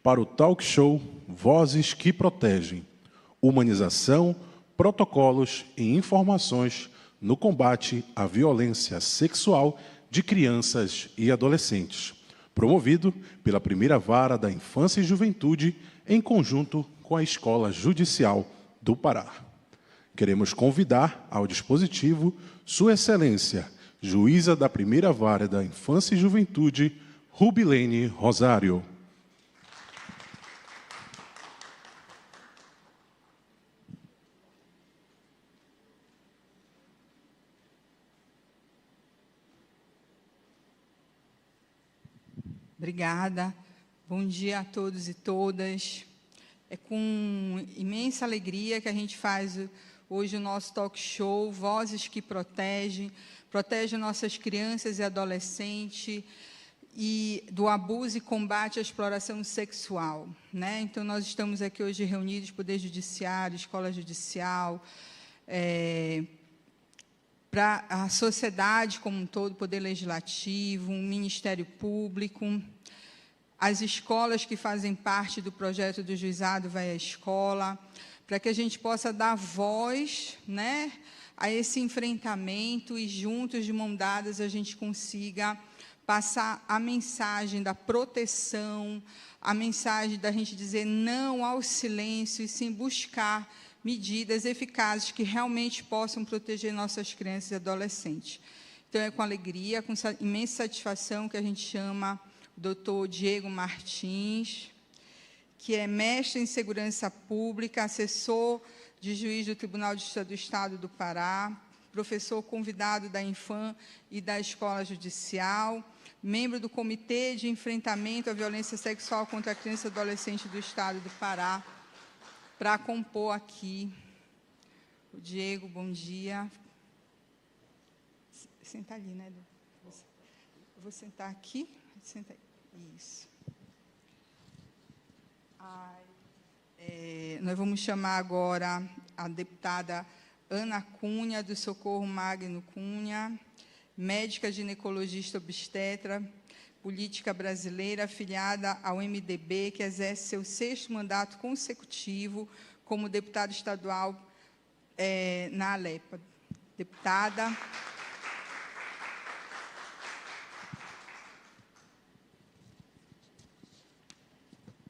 Para o talk show Vozes que Protegem, humanização, protocolos e informações no combate à violência sexual de crianças e adolescentes, promovido pela Primeira Vara da Infância e Juventude, em conjunto com a Escola Judicial do Pará. Queremos convidar ao dispositivo Sua Excelência, Juíza da Primeira Vara da Infância e Juventude, Rubilene Rosário. Obrigada. Bom dia a todos e todas. É com imensa alegria que a gente faz hoje o nosso talk show Vozes que Protegem, protege nossas crianças e adolescentes e do abuso e combate à exploração sexual, né? Então, nós estamos aqui hoje reunidos, Poder Judiciário, Escola Judicial, para a sociedade como um todo, Poder Legislativo, um Ministério Público, as escolas que fazem parte do projeto do Juizado Vai à Escola, para que a gente possa dar voz, né, a esse enfrentamento e juntos, de mão dadas, a gente consiga passar a mensagem da proteção, a mensagem da gente dizer não ao silêncio e sim buscar medidas eficazes que realmente possam proteger nossas crianças e adolescentes. Então, é com alegria, com imensa satisfação que a gente chama o doutor Diego Martins, que é mestre em Segurança Pública, assessor de juiz do Tribunal de Justiça do Estado do Pará, professor convidado da Infam e da Escola Judicial, membro do Comitê de Enfrentamento à Violência Sexual contra a Criança e Adolescente do Estado do Pará, para compor aqui. O Diego, bom dia. Senta ali, né? Eu vou sentar aqui. Senta aí. Isso. Nós vamos chamar agora a deputada Ana Cunha, do Socorro Magno Cunha, médica ginecologista obstetra, política brasileira, afiliada ao MDB, que exerce seu 6º mandato consecutivo como deputada estadual na Alepa. Deputada.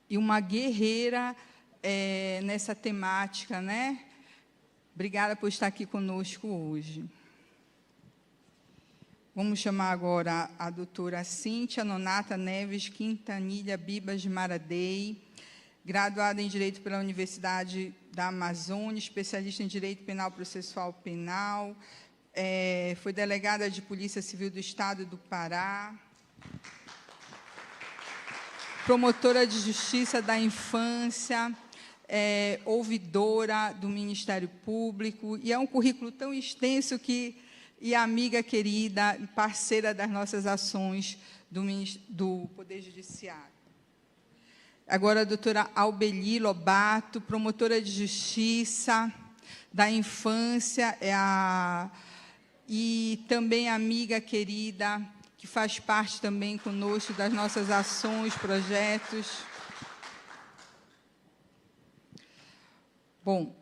E uma guerreira nessa temática, né? Obrigada por estar aqui conosco hoje. Vamos chamar agora a doutora Cíntia Nonata Neves Quintanilha Bibas de Maradei, graduada em Direito pela Universidade da Amazônia, especialista em Direito Penal Processual Penal, foi delegada de Polícia Civil do Estado do Pará, promotora de Justiça da Infância, ouvidora do Ministério Público, e é um currículo tão extenso e amiga querida, parceira das nossas ações do Poder Judiciário. Agora, a doutora Albeli Lobato, promotora de Justiça da Infância, e também amiga querida, que faz parte também conosco das nossas ações, projetos. Bom,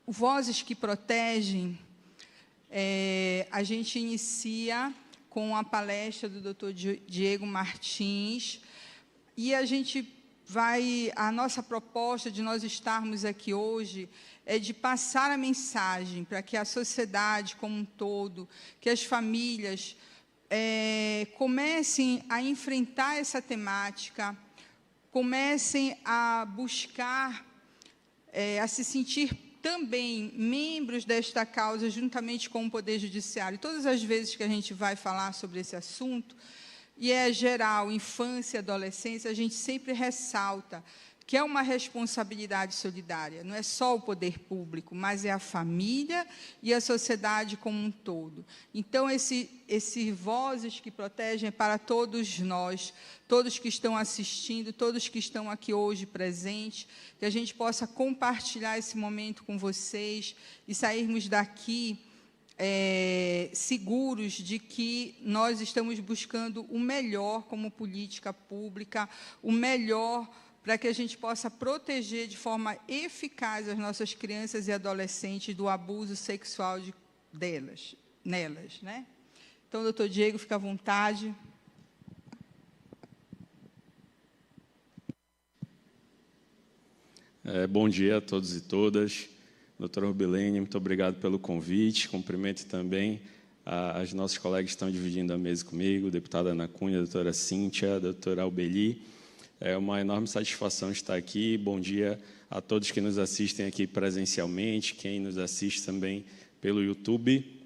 o Vozes que Protegem, a gente inicia com a palestra do doutor Diego Martins, e a nossa proposta de nós estarmos aqui hoje é de passar a mensagem para que a sociedade como um todo, que as famílias comecem a enfrentar essa temática, comecem a buscar, a se sentir também membros desta causa, juntamente com o Poder Judiciário. Todas as vezes que a gente vai falar sobre esse assunto, e é geral, infância e adolescência, a gente sempre ressalta que é uma responsabilidade solidária, não é só o poder público, mas é a família e a sociedade como um todo. Então, esse Vozes que Protegem é para todos nós, todos que estão assistindo, todos que estão aqui hoje presentes, que a gente possa compartilhar esse momento com vocês e sairmos daqui seguros de que nós estamos buscando o melhor como política pública, o melhor para que a gente possa proteger de forma eficaz as nossas crianças e adolescentes do abuso sexual nelas, né? Então, doutor Diego, fica à vontade. Bom dia a todos e todas. Doutora Rubilene, muito obrigado pelo convite. Cumprimento também as nossos colegas que estão dividindo a mesa comigo, deputada Ana Cunha, doutora Cíntia, doutora Albeli. É uma enorme satisfação estar aqui. Bom dia a todos que nos assistem aqui presencialmente, quem nos assiste também pelo YouTube.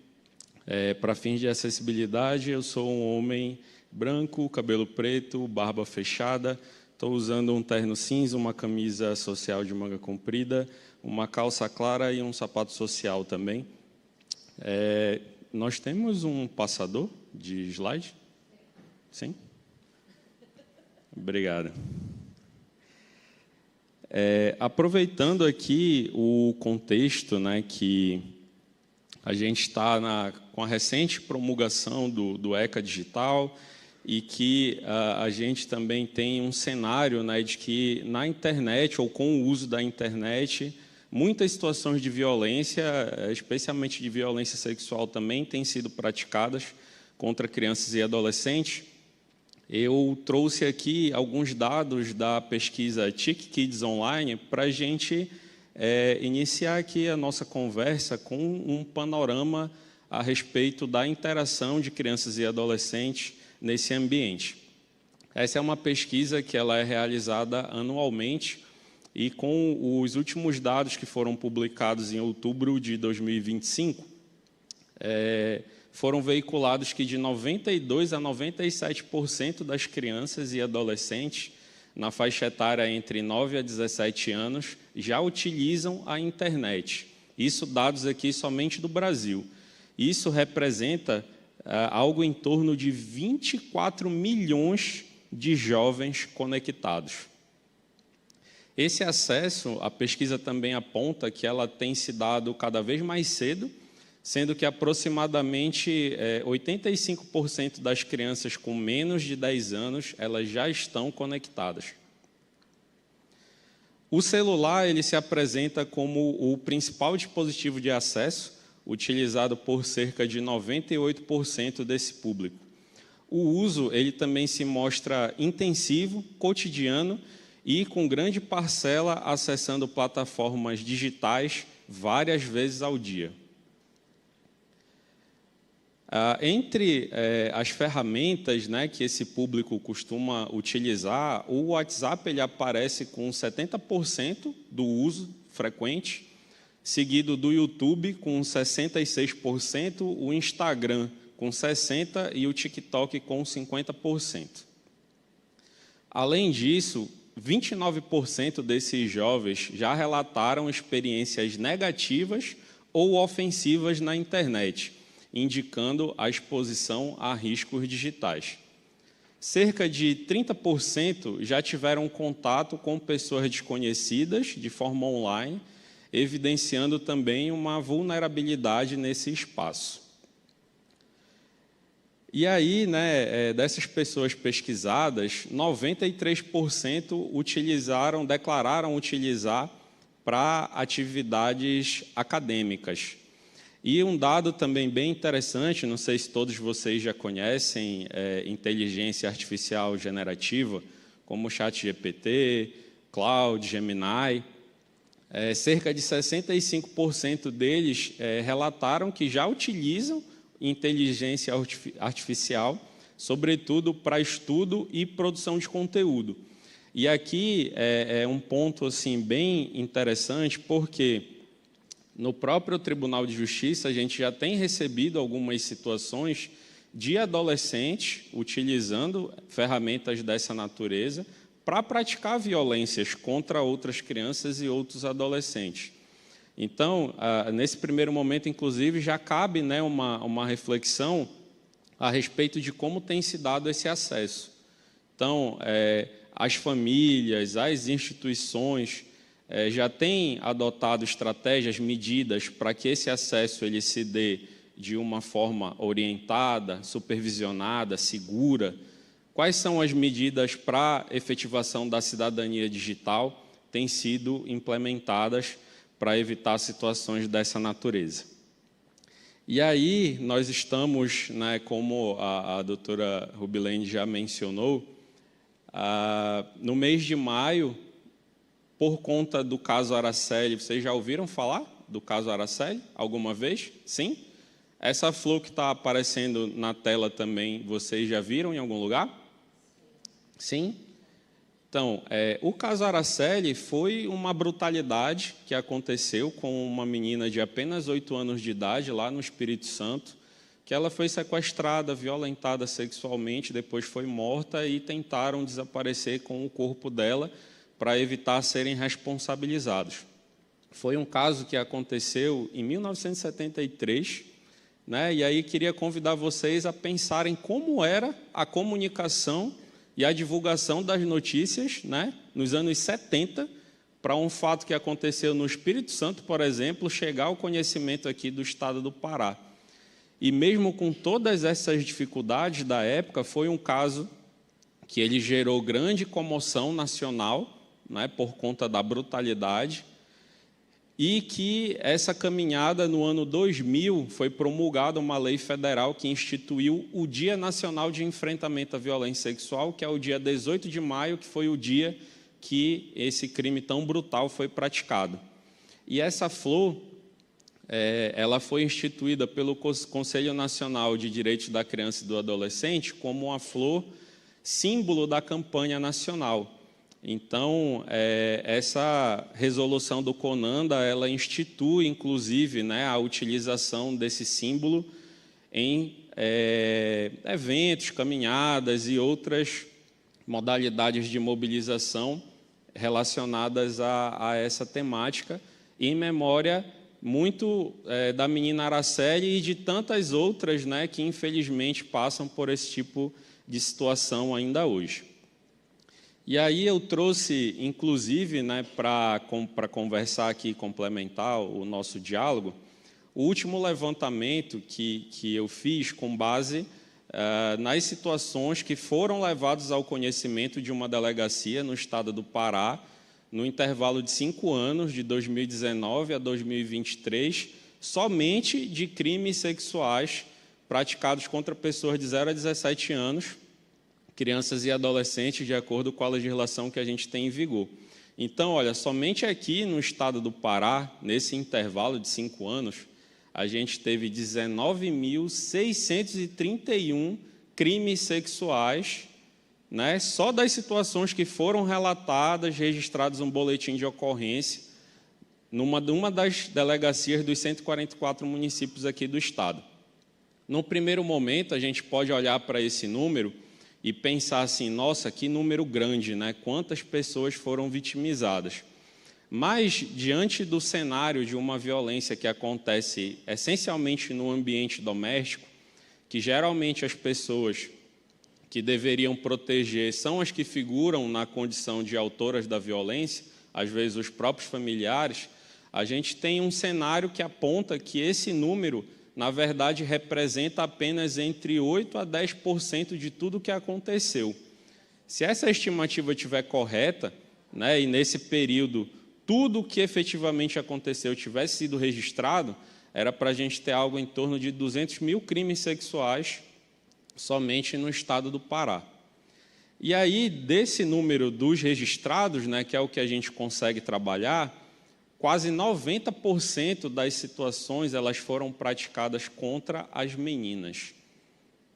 Para fins de acessibilidade, eu sou um homem branco, cabelo preto, barba fechada. Estou usando um terno cinza, uma camisa social de manga comprida, uma calça clara e um sapato social também. Nós temos um passador de slide? Sim? Obrigado. Aproveitando aqui o contexto, né, que a gente está com a recente promulgação do ECA Digital e que a gente também tem um cenário, né, de que na internet ou com o uso da internet, muitas situações de violência, especialmente de violência sexual, também têm sido praticadas contra crianças e adolescentes. Eu trouxe aqui alguns dados da pesquisa TIC Kids Online para a gente iniciar aqui a nossa conversa com um panorama a respeito da interação de crianças e adolescentes nesse ambiente. Essa é uma pesquisa que ela é realizada anualmente e com os últimos dados que foram publicados em outubro de 2025, foram veiculados que de 92% a 97% das crianças e adolescentes na faixa etária entre 9 a 17 anos já utilizam a internet. Isso dados aqui somente do Brasil. Isso representa algo em torno de 24 milhões de jovens conectados. Esse acesso, a pesquisa também aponta que ela tem se dado cada vez mais cedo, sendo que aproximadamente 85% das crianças com menos de 10 anos elas já estão conectadas. O celular ele se apresenta como o principal dispositivo de acesso, utilizado por cerca de 98% desse público. O uso ele também se mostra intensivo, cotidiano e com grande parcela acessando plataformas digitais várias vezes ao dia. Entre as ferramentas, né, que esse público costuma utilizar, o WhatsApp ele aparece com 70% do uso frequente, seguido do YouTube com 66%, o Instagram com 60% e o TikTok com 50%. Além disso, 29% desses jovens já relataram experiências negativas ou ofensivas na internet, indicando a exposição a riscos digitais. Cerca de 30% já tiveram contato com pessoas desconhecidas de forma online, evidenciando também uma vulnerabilidade nesse espaço. E aí, né, dessas pessoas pesquisadas, 93% declararam utilizar para atividades acadêmicas. E um dado também bem interessante, não sei se todos vocês já conhecem inteligência artificial generativa, como o ChatGPT, Claude, Gemini. Cerca de 65% deles relataram que já utilizam inteligência artificial, sobretudo para estudo e produção de conteúdo. E aqui é um ponto assim, bem interessante, porque no próprio Tribunal de Justiça a gente já tem recebido algumas situações de adolescentes utilizando ferramentas dessa natureza para praticar violências contra outras crianças e outros adolescentes. Então, nesse primeiro momento, inclusive, já cabe, né, uma reflexão a respeito de como tem se dado esse acesso. Então, as famílias, as instituições já têm adotado estratégias, medidas para que esse acesso ele se dê de uma forma orientada, supervisionada, segura? Quais são as medidas para efetivação da cidadania digital têm sido implementadas para evitar situações dessa natureza? E aí nós estamos, né, como a doutora Rubilene já mencionou, no mês de maio, por conta do caso Araceli. Vocês já ouviram falar do caso Araceli alguma vez? Sim? Essa flor que está aparecendo na tela também, vocês já viram em algum lugar? Sim? Então, o caso Araceli foi uma brutalidade que aconteceu com uma menina de apenas 8 anos de idade, lá no Espírito Santo, que ela foi sequestrada, violentada sexualmente, depois foi morta e tentaram desaparecer com o corpo dela para evitar serem responsabilizados. Foi um caso que aconteceu em 1973, né? E aí queria convidar vocês a pensarem como era a comunicação e a divulgação das notícias, né, nos anos 70, para um fato que aconteceu no Espírito Santo, por exemplo, chegar ao conhecimento aqui do estado do Pará. E mesmo com todas essas dificuldades da época, foi um caso que ele gerou grande comoção nacional, né, por conta da brutalidade, e que essa caminhada, no ano 2000, foi promulgada uma lei federal que instituiu o Dia Nacional de Enfrentamento à Violência Sexual, que é o dia 18 de maio, que foi o dia que esse crime tão brutal foi praticado. E essa flor, ela foi instituída pelo Conselho Nacional de Direitos da Criança e do Adolescente como uma flor símbolo da campanha nacional. Então, essa resolução do CONANDA, ela institui, inclusive, né, a utilização desse símbolo em eventos, caminhadas e outras modalidades de mobilização relacionadas a essa temática, em memória muito da menina Araceli e de tantas outras, né, que, infelizmente, passam por esse tipo de situação ainda hoje. E aí eu trouxe, inclusive, né, para conversar aqui e complementar o nosso diálogo, o último levantamento que eu fiz com base nas situações que foram levadas ao conhecimento de uma delegacia no estado do Pará, no intervalo de 5 anos, de 2019 a 2023, somente de crimes sexuais praticados contra pessoas de 0 a 17 anos, crianças e adolescentes, de acordo com a legislação que a gente tem em vigor. Então, olha, somente aqui no estado do Pará, nesse intervalo de 5 anos, a gente teve 19.631 crimes sexuais, né, só das situações que foram relatadas, registradas no boletim de ocorrência, numa das delegacias dos 144 municípios aqui do estado. No primeiro momento, a gente pode olhar para esse número e pensar assim, nossa, que número grande, né? Quantas pessoas foram vitimizadas. Mas, diante do cenário de uma violência que acontece essencialmente no ambiente doméstico, que geralmente as pessoas que deveriam proteger são as que figuram na condição de autoras da violência, às vezes os próprios familiares, a gente tem um cenário que aponta que esse número, na verdade, representa apenas entre 8% a 10% de tudo o que aconteceu. Se essa estimativa estiver correta, né, e nesse período tudo o que efetivamente aconteceu tivesse sido registrado, era para a gente ter algo em torno de 200 mil crimes sexuais somente no estado do Pará. E aí, desse número dos registrados, né, que é o que a gente consegue trabalhar, quase 90% das situações elas foram praticadas contra as meninas.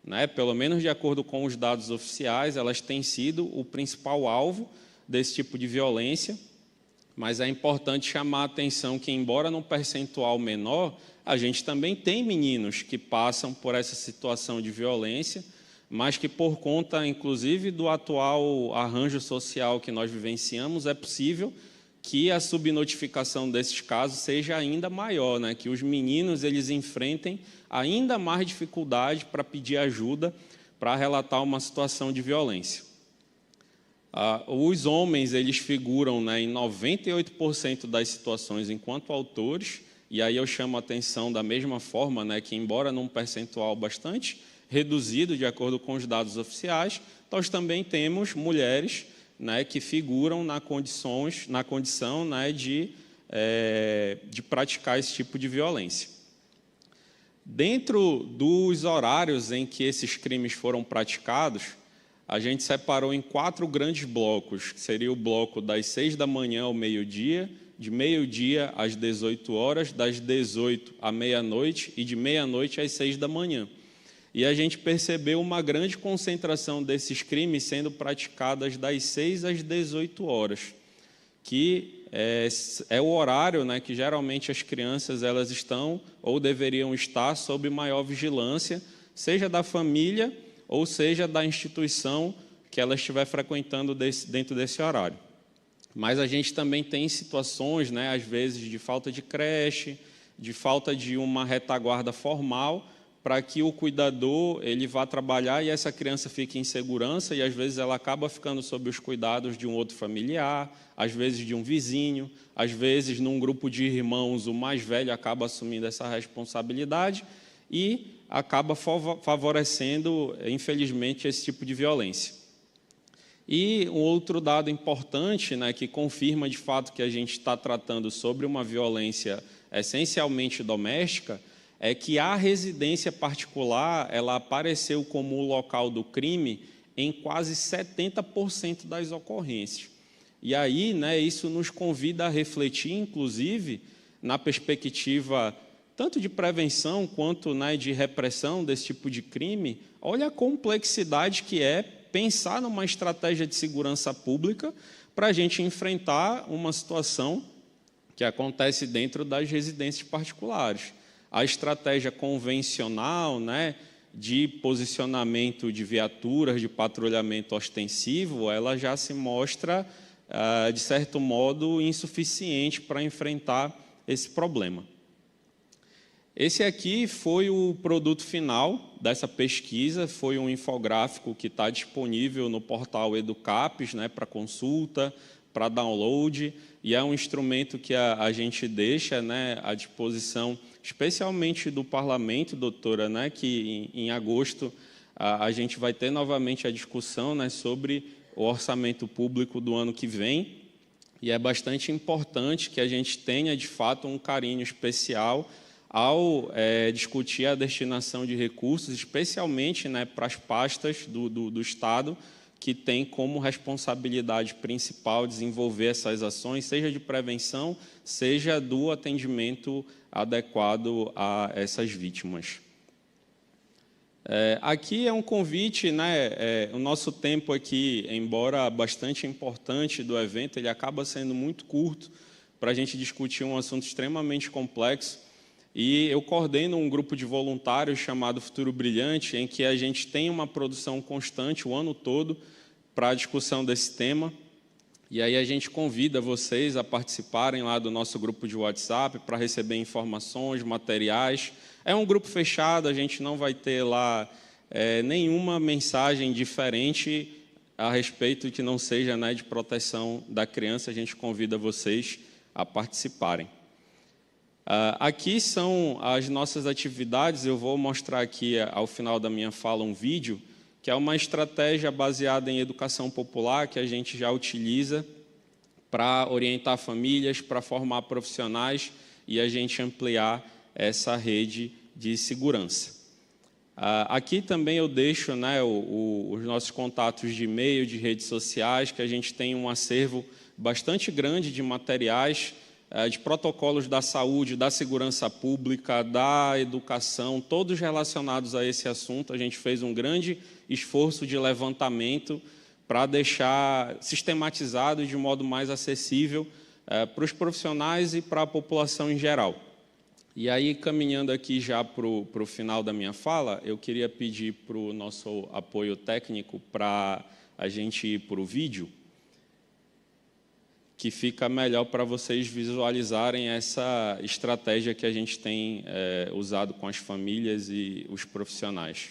Né? Pelo menos de acordo com os dados oficiais, elas têm sido o principal alvo desse tipo de violência, mas é importante chamar a atenção que, embora num percentual menor, a gente também tem meninos que passam por essa situação de violência, mas que por conta, inclusive, do atual arranjo social que nós vivenciamos, é possível que a subnotificação desses casos seja ainda maior, né? Que os meninos eles enfrentem ainda mais dificuldade para pedir ajuda, para relatar uma situação de violência. Os homens eles figuram, né, em 98% das situações enquanto autores E aí eu chamo a atenção da mesma forma, né, que embora num percentual bastante reduzido, de acordo com os dados oficiais, nós também temos mulheres, né, que figuram na condição, né, de praticar esse tipo de violência. Dentro dos horários em que esses crimes foram praticados, a gente separou em 4 grandes blocos, que seria o bloco das 6 da manhã ao meio-dia, de meio-dia às 18 horas, das 18 à meia-noite e de meia-noite às 6 da manhã. E a gente percebeu uma grande concentração desses crimes sendo praticadas das 6 às 18 horas, que é o horário, né, que geralmente as crianças elas estão ou deveriam estar sob maior vigilância, seja da família ou seja da instituição que ela estiver frequentando dentro desse horário. Mas a gente também tem situações, né, às vezes, de falta de creche, de falta de uma retaguarda formal, para que o cuidador ele vá trabalhar e essa criança fique em segurança, e às vezes ela acaba ficando sob os cuidados de um outro familiar, às vezes de um vizinho, às vezes num grupo de irmãos o mais velho acaba assumindo essa responsabilidade e acaba favorecendo, infelizmente, esse tipo de violência. E um outro dado importante, né, que confirma de fato que a gente está tratando sobre uma violência essencialmente doméstica, é que a residência particular ela apareceu como o local do crime em quase 70% das ocorrências. E aí, né, isso nos convida a refletir, inclusive, na perspectiva tanto de prevenção quanto, né, de repressão desse tipo de crime. Olha a complexidade que é pensar numa estratégia de segurança pública para a gente enfrentar uma situação que acontece dentro das residências particulares. A estratégia convencional, né, de posicionamento de viaturas, de patrulhamento ostensivo, ela já se mostra, de certo modo, insuficiente para enfrentar esse problema. Esse aqui foi o produto final dessa pesquisa, foi um infográfico que está disponível no portal Educapes, né, para consulta, para download, e é um instrumento que a gente deixa, né, à disposição, especialmente do parlamento, doutora, né, que em agosto a gente vai ter novamente a discussão, né, sobre o orçamento público do ano que vem, e é bastante importante que a gente tenha, de fato, um carinho especial ao discutir a destinação de recursos, especialmente, né, para as pastas do Estado, que tem como responsabilidade principal desenvolver essas ações, seja de prevenção, seja do atendimento adequado a essas vítimas. Aqui é um convite, né, o nosso tempo aqui, embora bastante importante do evento, ele acaba sendo muito curto para a gente discutir um assunto extremamente complexo, e eu coordeno um grupo de voluntários chamado Futuro Brilhante, em que a gente tem uma produção constante o ano todo para a discussão desse tema. E aí a gente convida vocês a participarem lá do nosso grupo de WhatsApp para receber informações, materiais. É um grupo fechado, a gente não vai ter lá nenhuma mensagem diferente a respeito que não seja, né, de proteção da criança. A gente convida vocês a participarem. Aqui são as nossas atividades. Eu vou mostrar aqui, ao final da minha fala, um vídeo, que é uma estratégia baseada em educação popular, que a gente já utiliza para orientar famílias, para formar profissionais e a gente ampliar essa rede de segurança. Aqui também eu deixo, né, os nossos contatos de e-mail, de redes sociais, que a gente tem um acervo bastante grande de materiais, de protocolos da saúde, da segurança pública, da educação, todos relacionados a esse assunto. A gente fez um grande esforço de levantamento para deixar sistematizado de modo mais acessível para os profissionais e para a população em geral. E aí, caminhando aqui já para o final da minha fala, eu queria pedir para o nosso apoio técnico para a gente ir para o vídeo, que fica melhor para vocês visualizarem essa estratégia que a gente tem usado com as famílias e os profissionais.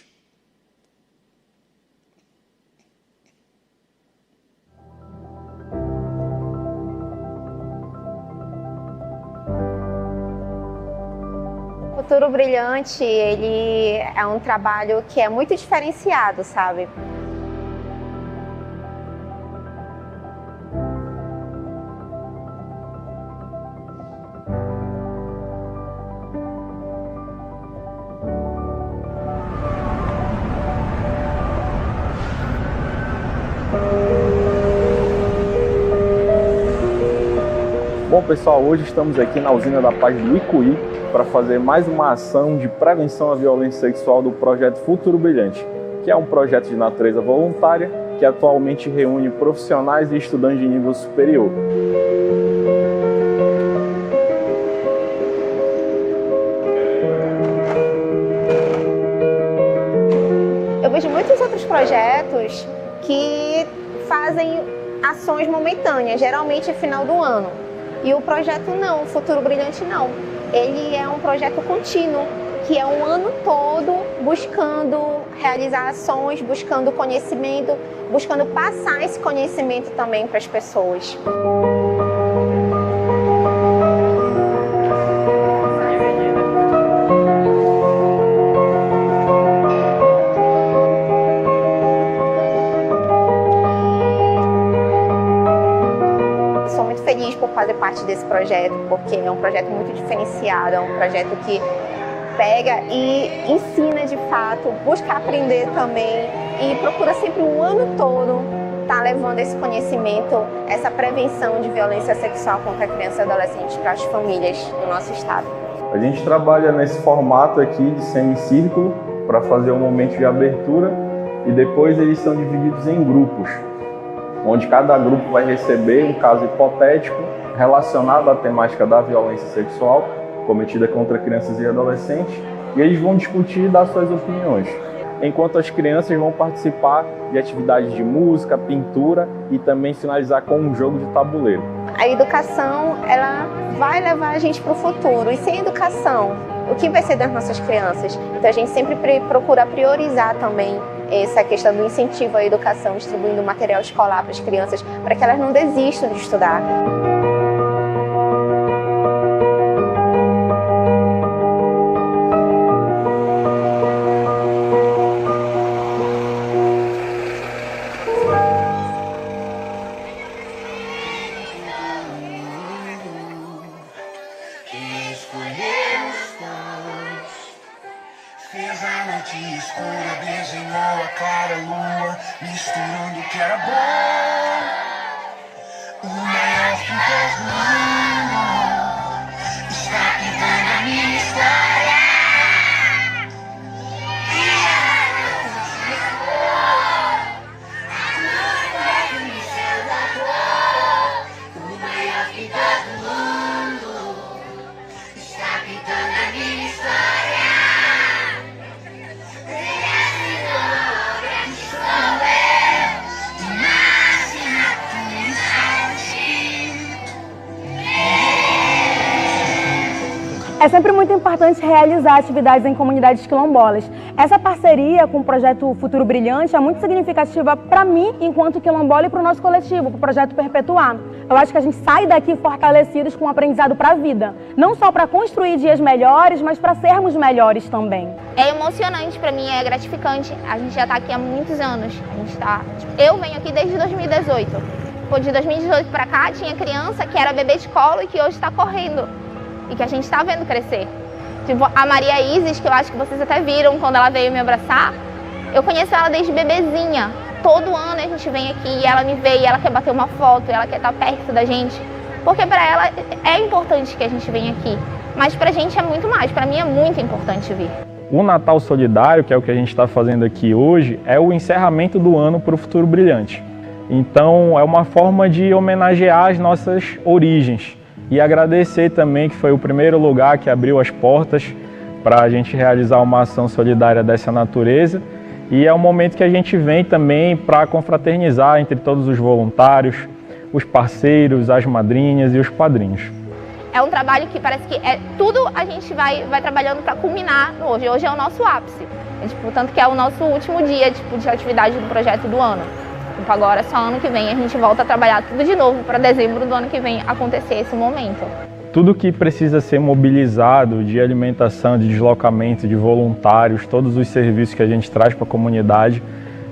Futuro Brilhante, ele é um trabalho que é muito diferenciado, sabe? Bom pessoal, hoje estamos aqui na Usina da Paz do Icuí para fazer mais uma ação de prevenção à violência sexual do projeto Futuro Brilhante, que é um projeto de natureza voluntária que atualmente reúne profissionais e estudantes de nível superior. Eu vejo muitos outros projetos que fazem ações momentâneas, geralmente no final do ano. E o projeto não, o Futuro Brilhante não. Ele é um projeto contínuo, que é um ano todo buscando realizar ações, buscando conhecimento, buscando passar esse conhecimento também para as pessoas. Feliz por fazer parte desse projeto, porque é um projeto muito diferenciado, é um projeto que pega e ensina de fato, busca aprender também e procura sempre o ano todo estar levando esse conhecimento, essa prevenção de violência sexual contra crianças e adolescentes para as famílias do nosso estado. A gente trabalha nesse formato aqui de semicírculo para fazer um momento de abertura e depois eles são divididos em grupos, onde cada grupo vai receber um caso hipotético relacionado à temática da violência sexual cometida contra crianças e adolescentes, e eles vão discutir e dar suas opiniões, enquanto as crianças vão participar de atividades de música, pintura e também finalizar com um jogo de tabuleiro. A educação, ela vai levar a gente para o futuro, e sem educação, o que vai ser das nossas crianças? Então a gente sempre procura priorizar também essa questão do incentivo à educação, distribuindo material escolar para as crianças, para que elas não desistam de estudar. Fez a noite escura, desenhou a clara lua, misturando o que era bom. O maior pintor do mundo está pintando a minha história. No céu da cor, o maior pintor do mundo está pintando a minha história. É sempre muito importante realizar atividades em comunidades quilombolas. Essa parceria com o projeto Futuro Brilhante é muito significativa para mim, enquanto quilombola, e para o nosso coletivo, para o projeto Perpetuar. Eu acho que a gente sai daqui fortalecidos com um aprendizado para a vida. Não só para construir dias melhores, mas para sermos melhores também. É emocionante para mim, é gratificante. A gente já está aqui há muitos anos. Eu venho aqui desde 2018. De 2018 para cá, tinha criança que era bebê de colo e que hoje está correndo. E que a gente está vendo crescer. Tipo, a Maria Isis, que eu acho que vocês até viram quando ela veio me abraçar, eu conheço ela desde bebezinha. Todo ano a gente vem aqui e ela me vê e ela quer bater uma foto, ela quer estar perto da gente. Porque para ela é importante que a gente venha aqui. Mas para a gente é muito mais, para mim é muito importante vir. O Natal Solidário, que é o que a gente está fazendo aqui hoje, é o encerramento do ano para o Futuro Brilhante. Então é uma forma de homenagear as nossas origens. E agradecer também que foi o primeiro lugar que abriu as portas para a gente realizar uma ação solidária dessa natureza. E é um momento que a gente vem também para confraternizar entre todos os voluntários, os parceiros, as madrinhas e os padrinhos. É um trabalho que parece que tudo a gente vai trabalhando para culminar hoje. Hoje é o nosso ápice. Tanto que é o nosso último dia de atividade do projeto do ano. Agora, só ano que vem, a gente volta a trabalhar tudo de novo para dezembro do ano que vem acontecer esse momento. tudo que precisa ser mobilizado de alimentação, de deslocamento, de voluntários, todos os serviços que a gente traz para a comunidade.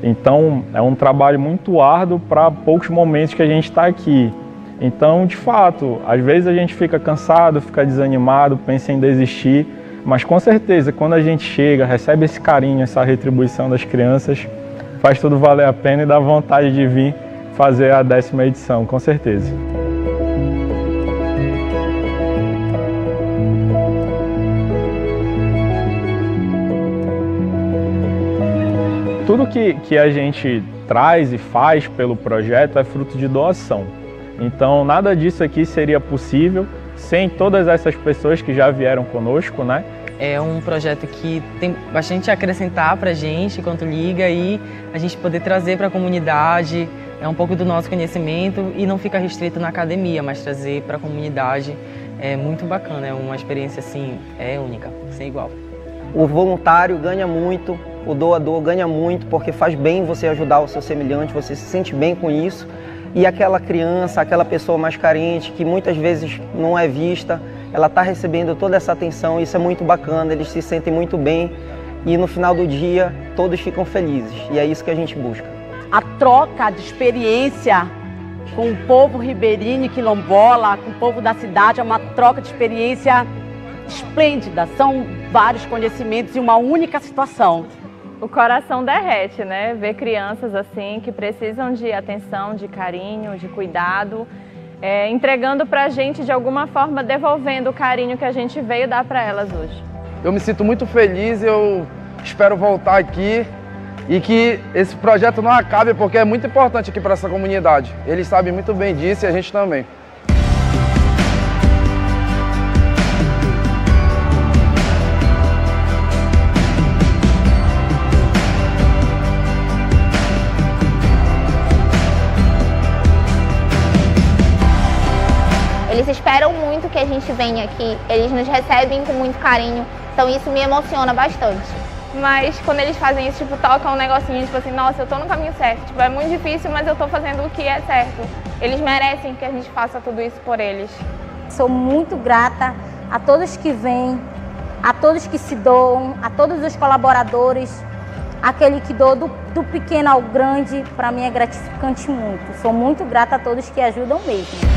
Então, é um trabalho muito árduo para poucos momentos que a gente está aqui. Então, de fato, às vezes a gente fica cansado, fica desanimado, pensa em desistir, mas com certeza, quando a gente chega, recebe esse carinho, essa retribuição das crianças, faz tudo valer a pena e dá vontade de vir fazer a 10ª edição, com certeza. Tudo que a gente traz e faz pelo projeto é fruto de doação. Então, nada disso aqui seria possível sem todas essas pessoas que já vieram conosco, né? É um projeto que tem bastante a acrescentar para a gente, enquanto Liga, e a gente poder trazer para a comunidade um pouco do nosso conhecimento e não fica restrito na academia, mas trazer para a comunidade é muito bacana, é uma experiência assim, única, sem igual. O voluntário ganha muito, o doador ganha muito, porque faz bem você ajudar o seu semelhante, você se sente bem com isso. E aquela criança, aquela pessoa mais carente, que muitas vezes não é vista, ela está recebendo toda essa atenção, isso é muito bacana, eles se sentem muito bem e no final do dia todos ficam felizes e é isso que a gente busca. A troca de experiência com o povo ribeirinho, quilombola, com o povo da cidade, é uma troca de experiência esplêndida, são vários conhecimentos em uma única situação. O coração derrete, né? Ver crianças assim que precisam de atenção, de carinho, de cuidado, entregando pra gente de alguma forma, devolvendo o carinho que a gente veio dar para elas hoje. Eu me sinto muito feliz, eu espero voltar aqui e que esse projeto não acabe, porque é muito importante aqui para essa comunidade. Eles sabem muito bem disso e a gente também. Eles esperam muito que a gente venha aqui, eles nos recebem com muito carinho, então isso me emociona bastante. Mas quando eles fazem isso, tipo, tocam um negocinho, tipo assim, nossa, eu tô no caminho certo. Tipo, é muito difícil, mas eu tô fazendo o que é certo. Eles merecem que a gente faça tudo isso por eles. Sou muito grata a todos que vêm, a todos que se doam, a todos os colaboradores. Aquele que doa do pequeno ao grande, para mim é gratificante muito. Sou muito grata a todos que ajudam mesmo.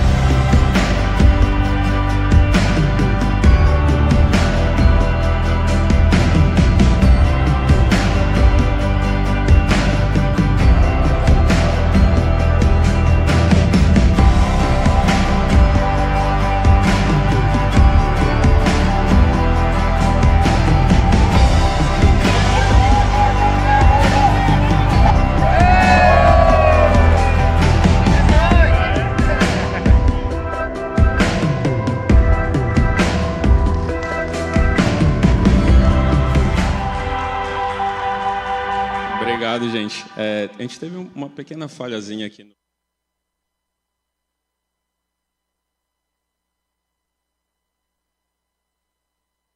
Obrigado, gente. A gente teve uma pequena falhazinha aqui.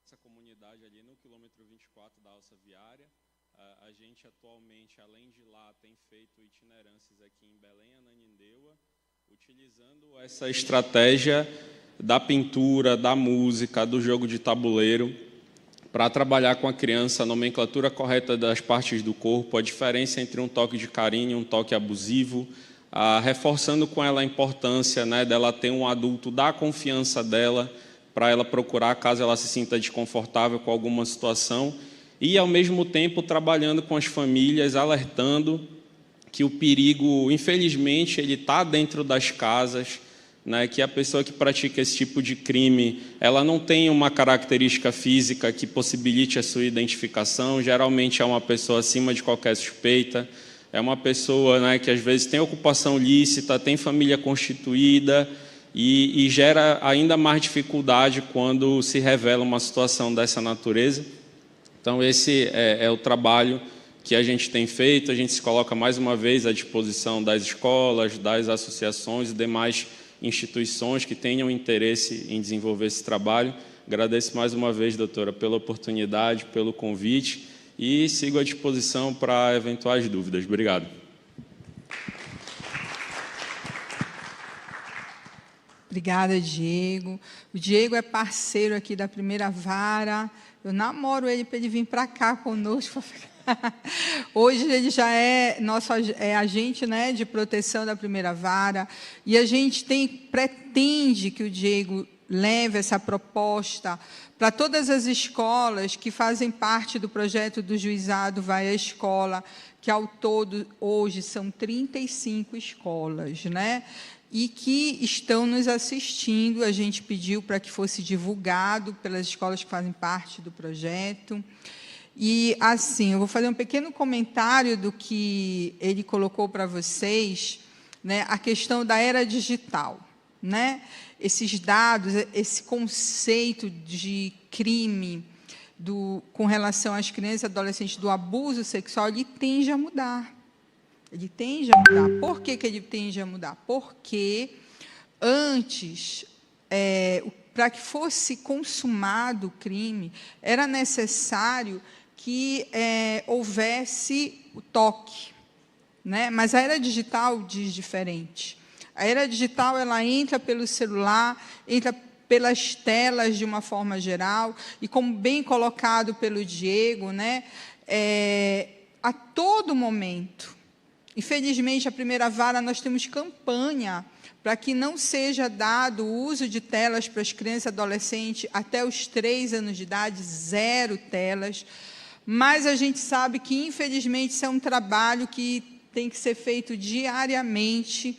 Essa comunidade ali no quilômetro 24 da alça viária, a gente atualmente, além de lá, tem feito itinerâncias aqui em Belém, Ananindeua, utilizando essa estratégia da pintura, da música, do jogo de tabuleiro, para trabalhar com a criança a nomenclatura correta das partes do corpo, a diferença entre um toque de carinho e um toque abusivo, reforçando com ela a importância, né, dela ter um adulto dar confiança dela para ela procurar caso ela se sinta desconfortável com alguma situação e, ao mesmo tempo, trabalhando com as famílias, alertando que o perigo, infelizmente, ele está dentro das casas, né, que a pessoa que pratica esse tipo de crime, ela não tem uma característica física que possibilite a sua identificação, geralmente é uma pessoa acima de qualquer suspeita, é uma pessoa, né, que às vezes tem ocupação lícita, tem família constituída e gera ainda mais dificuldade quando se revela uma situação dessa natureza. Então esse é o trabalho que a gente tem feito, a gente se coloca mais uma vez à disposição das escolas, das associações e demais instituições que tenham interesse em desenvolver esse trabalho. Agradeço mais uma vez, doutora, pela oportunidade, pelo convite e sigo à disposição para eventuais dúvidas. Obrigado. Obrigada, Diego. O Diego é parceiro aqui da Primeira Vara. Eu namoro ele para ele vir para cá conosco. Hoje ele já é nosso agente, né, de proteção da Primeira Vara. E a gente pretende que o Diego leve essa proposta para todas as escolas que fazem parte do projeto do Juizado Vai à Escola, que ao todo hoje são 35 escolas, né? E que estão nos assistindo. A gente pediu para que fosse divulgado pelas escolas que fazem parte do projeto. E, assim, eu vou fazer um pequeno comentário do que ele colocou para vocês, né, a questão da era digital, né? Esses dados, esse conceito de crime com relação às crianças e adolescentes do abuso sexual, ele tende a mudar. Ele tende a mudar. Por que ele tende a mudar? Porque antes, para que fosse consumado o crime, era necessário que houvesse o toque, né? Mas a era digital diz diferente. A era digital, ela entra pelo celular, entra pelas telas de uma forma geral, e como bem colocado pelo Diego, né, a todo momento. Infelizmente, a Primeira Vara, nós temos campanha para que não seja dado o uso de telas para as crianças e adolescentes até os 3 anos de idade, 0 telas, mas a gente sabe que, infelizmente, isso é um trabalho que tem que ser feito diariamente,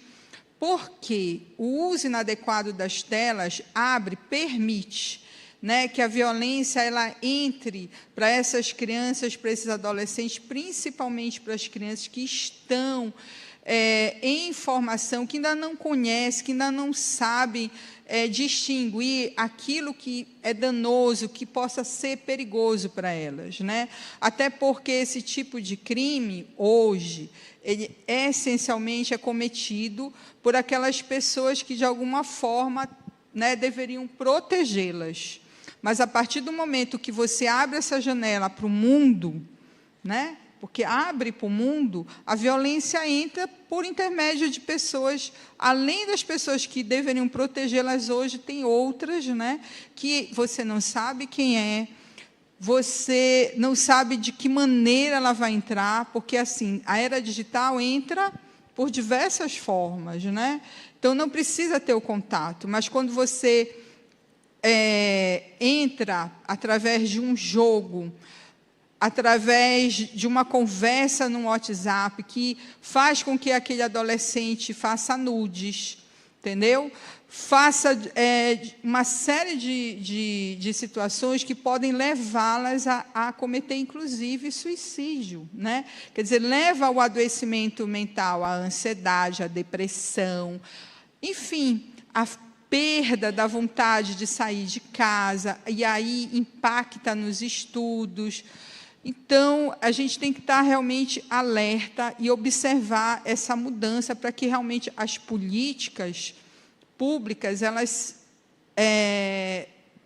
porque o uso inadequado das telas permite, né, que a violência ela entre para essas crianças, para esses adolescentes, principalmente para as crianças que estão em formação, que ainda não conhecem, que ainda não sabem distinguir aquilo que é danoso, que possa ser perigoso para elas, né? Até porque esse tipo de crime, hoje, ele essencialmente é cometido por aquelas pessoas que, de alguma forma, né, deveriam protegê-las. Mas, a partir do momento que você abre essa janela para o mundo, né, porque abre para o mundo, a violência entra por intermédio de pessoas, além das pessoas que deveriam protegê-las hoje, tem outras, né, que você não sabe quem é, você não sabe de que maneira ela vai entrar, porque, assim, a era digital entra por diversas formas, né? Então, não precisa ter o contato, mas quando você entra através de um jogo, através de uma conversa no WhatsApp, que faz com que aquele adolescente faça nudes, entendeu? Faça uma série de situações que podem levá-las a cometer, inclusive, suicídio, né? Quer dizer, leva ao adoecimento mental, à ansiedade, à depressão, enfim, a perda da vontade de sair de casa, e aí impacta nos estudos. Então, a gente tem que estar realmente alerta e observar essa mudança para que realmente as políticas públicas elas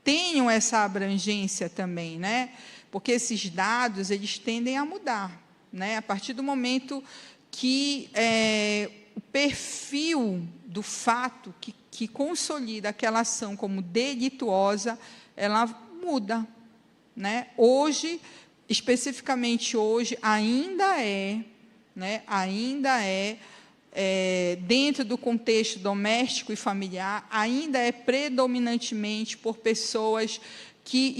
tenham essa abrangência também, né? Porque esses dados eles tendem a mudar, né? A partir do momento que o perfil do fato que consolida aquela ação como delituosa, ela muda, né? Hoje, especificamente hoje, ainda dentro do contexto doméstico e familiar, ainda é predominantemente por pessoas que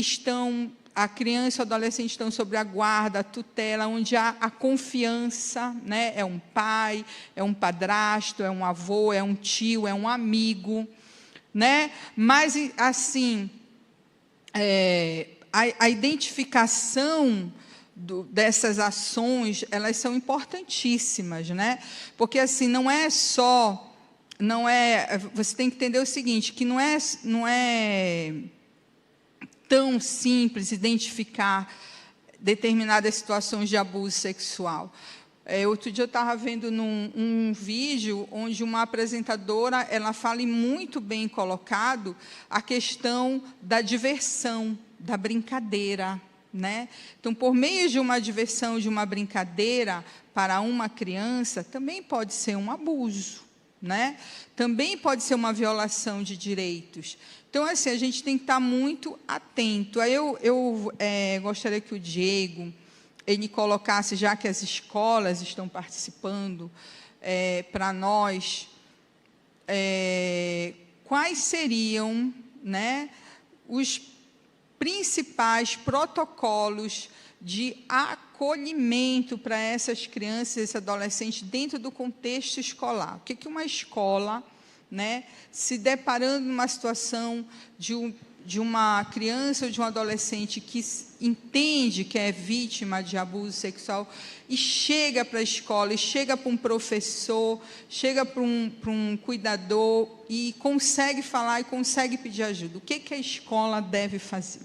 a criança e o adolescente estão sob a guarda, a tutela, onde há a confiança, né? É um pai, é um padrasto, é um avô, é um tio, é um amigo, né? Mas, assim, a identificação dessas ações, elas são importantíssimas, né? Porque, assim, você tem que entender o seguinte, que não é tão simples identificar determinadas situações de abuso sexual. Outro dia eu estava vendo um vídeo onde uma apresentadora ela fala, e muito bem colocado, a questão da diversão, da brincadeira, né? Então, por meio de uma diversão, de uma brincadeira para uma criança, também pode ser um abuso, né? Também pode ser uma violação de direitos. Então, assim, a gente tem que estar muito atento. Aí eu gostaria que o Diego ele colocasse, já que as escolas estão participando, para nós, quais seriam, né, os principais protocolos de acolhimento para essas crianças e esses adolescentes dentro do contexto escolar. O que uma escola, né, se deparando numa situação de uma criança ou de um adolescente que entende que é vítima de abuso sexual e chega para a escola, e chega para um professor, chega para um cuidador e consegue falar e consegue pedir ajuda. O que a escola deve fazer?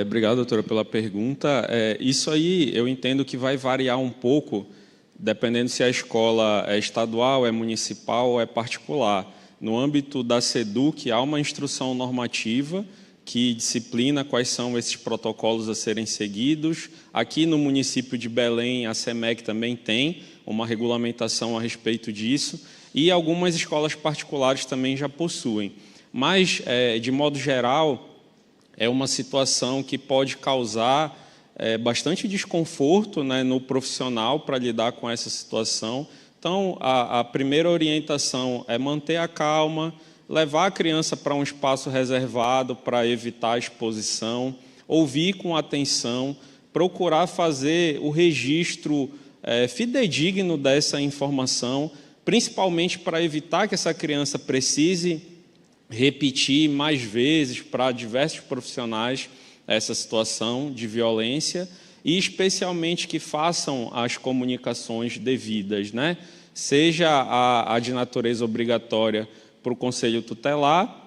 Obrigado, doutora, pela pergunta. Isso aí eu entendo que vai variar um pouco, dependendo se a escola é estadual, é municipal ou é particular. No âmbito da SEDUC, há uma instrução normativa que disciplina quais são esses protocolos a serem seguidos. Aqui no município de Belém, a SEMEC também tem uma regulamentação a respeito disso, e algumas escolas particulares também já possuem. Mas, de modo geral, é uma situação que pode causar bastante desconforto, né, no profissional para lidar com essa situação. Então, a primeira orientação é manter a calma, levar a criança para um espaço reservado para evitar a exposição, ouvir com atenção, procurar fazer o registro fidedigno dessa informação, principalmente para evitar que essa criança precise repetir mais vezes para diversos profissionais essa situação de violência, e especialmente que façam as comunicações devidas, né? Seja a de natureza obrigatória para o Conselho Tutelar,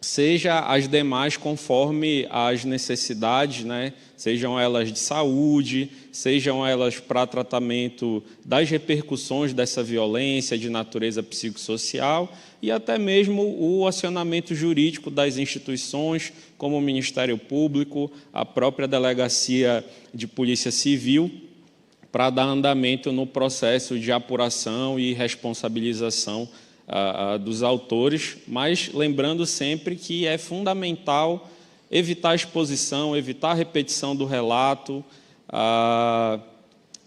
seja as demais conforme as necessidades, né? Sejam elas de saúde, sejam elas para tratamento das repercussões dessa violência de natureza psicossocial, e até mesmo o acionamento jurídico das instituições, como o Ministério Público, a própria Delegacia de Polícia Civil, para dar andamento no processo de apuração e responsabilização dos autores, mas lembrando sempre que é fundamental evitar a exposição, evitar a repetição do relato,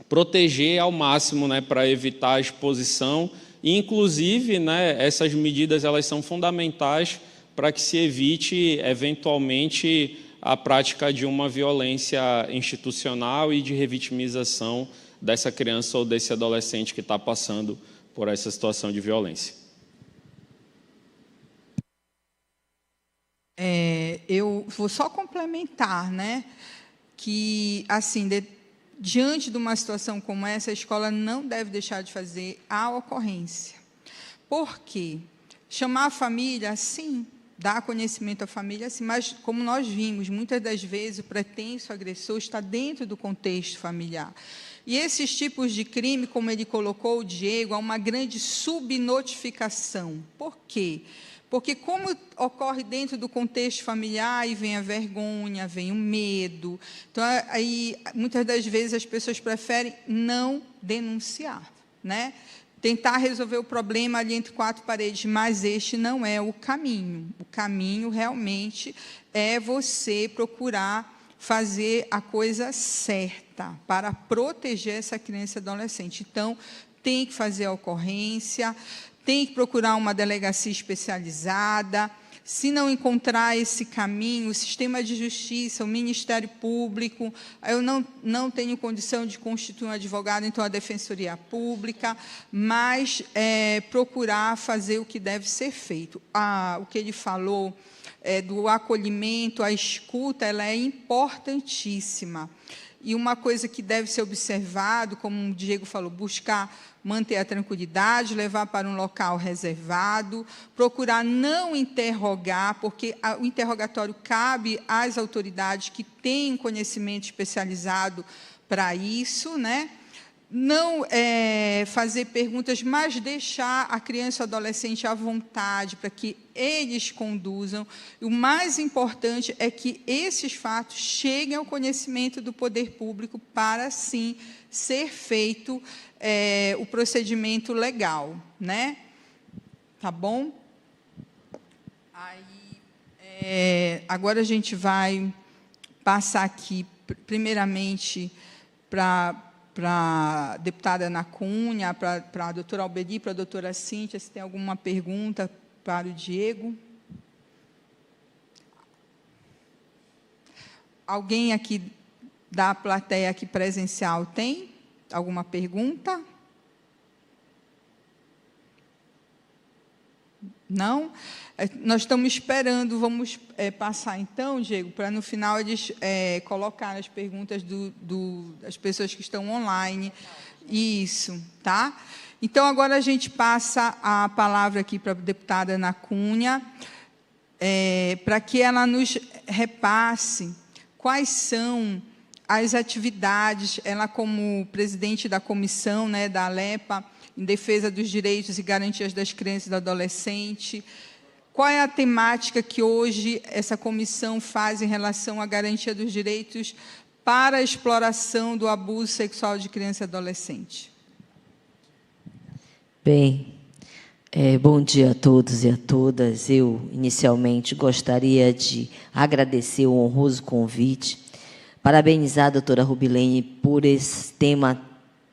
proteger ao máximo, né, para evitar a exposição. E, inclusive, né, essas medidas elas são fundamentais para que se evite, eventualmente, a prática de uma violência institucional e de revitimização dessa criança ou desse adolescente que está passando por essa situação de violência. Eu vou só complementar, né, que, assim, diante de uma situação como essa, a escola não deve deixar de fazer a ocorrência. Por quê? Chamar a família, sim, dar conhecimento à família, sim, mas, como nós vimos, muitas das vezes o pretenso agressor está dentro do contexto familiar. E esses tipos de crime, como ele colocou, o Diego, há uma grande subnotificação. Por quê? Porque, como ocorre dentro do contexto familiar, aí vem a vergonha, vem o medo. Então, aí, muitas das vezes, as pessoas preferem não denunciar, né? Tentar resolver o problema ali entre quatro paredes, mas este não é o caminho. O caminho, realmente, é você procurar fazer a coisa certa para proteger essa criança e adolescente. Então, tem que fazer a ocorrência, tem que procurar uma delegacia especializada. Se não encontrar esse caminho, o sistema de justiça, o Ministério Público, eu não tenho condição de constituir um advogado, então a Defensoria Pública, mas procurar fazer o que deve ser feito. O que ele falou do acolhimento, a escuta, ela é importantíssima. E uma coisa que deve ser observado, como o Diego falou, buscar manter a tranquilidade, levar para um local reservado, procurar não interrogar, porque o interrogatório cabe às autoridades que têm um conhecimento especializado para isso, né? não fazer perguntas, mas deixar a criança e o adolescente à vontade para que eles conduzam. E o mais importante é que esses fatos cheguem ao conhecimento do poder público para, sim, ser feito o procedimento legal, né? Tá bom? Aí, agora a gente vai passar aqui, primeiramente, para a deputada Ana Cunha, para a doutora Albeli, para a doutora Cíntia, se tem alguma pergunta para o Diego. Alguém aqui da plateia aqui presencial tem alguma pergunta? Não? Nós estamos esperando, vamos passar então, Diego, para no final eles colocar as perguntas das pessoas que estão online. Isso, tá? Então, agora a gente passa a palavra aqui para a deputada Ana Cunha, para que ela nos repasse quais são as atividades, ela como presidente da comissão, né, da ALEPA, em defesa dos direitos e garantias das crianças e do adolescente. Qual é a temática que hoje essa comissão faz em relação à garantia dos direitos para a exploração do abuso sexual de criança e adolescente? Bem, bom dia a todos e a todas. Eu, inicialmente, gostaria de agradecer o honroso convite, parabenizar a doutora Rubilene por esse tema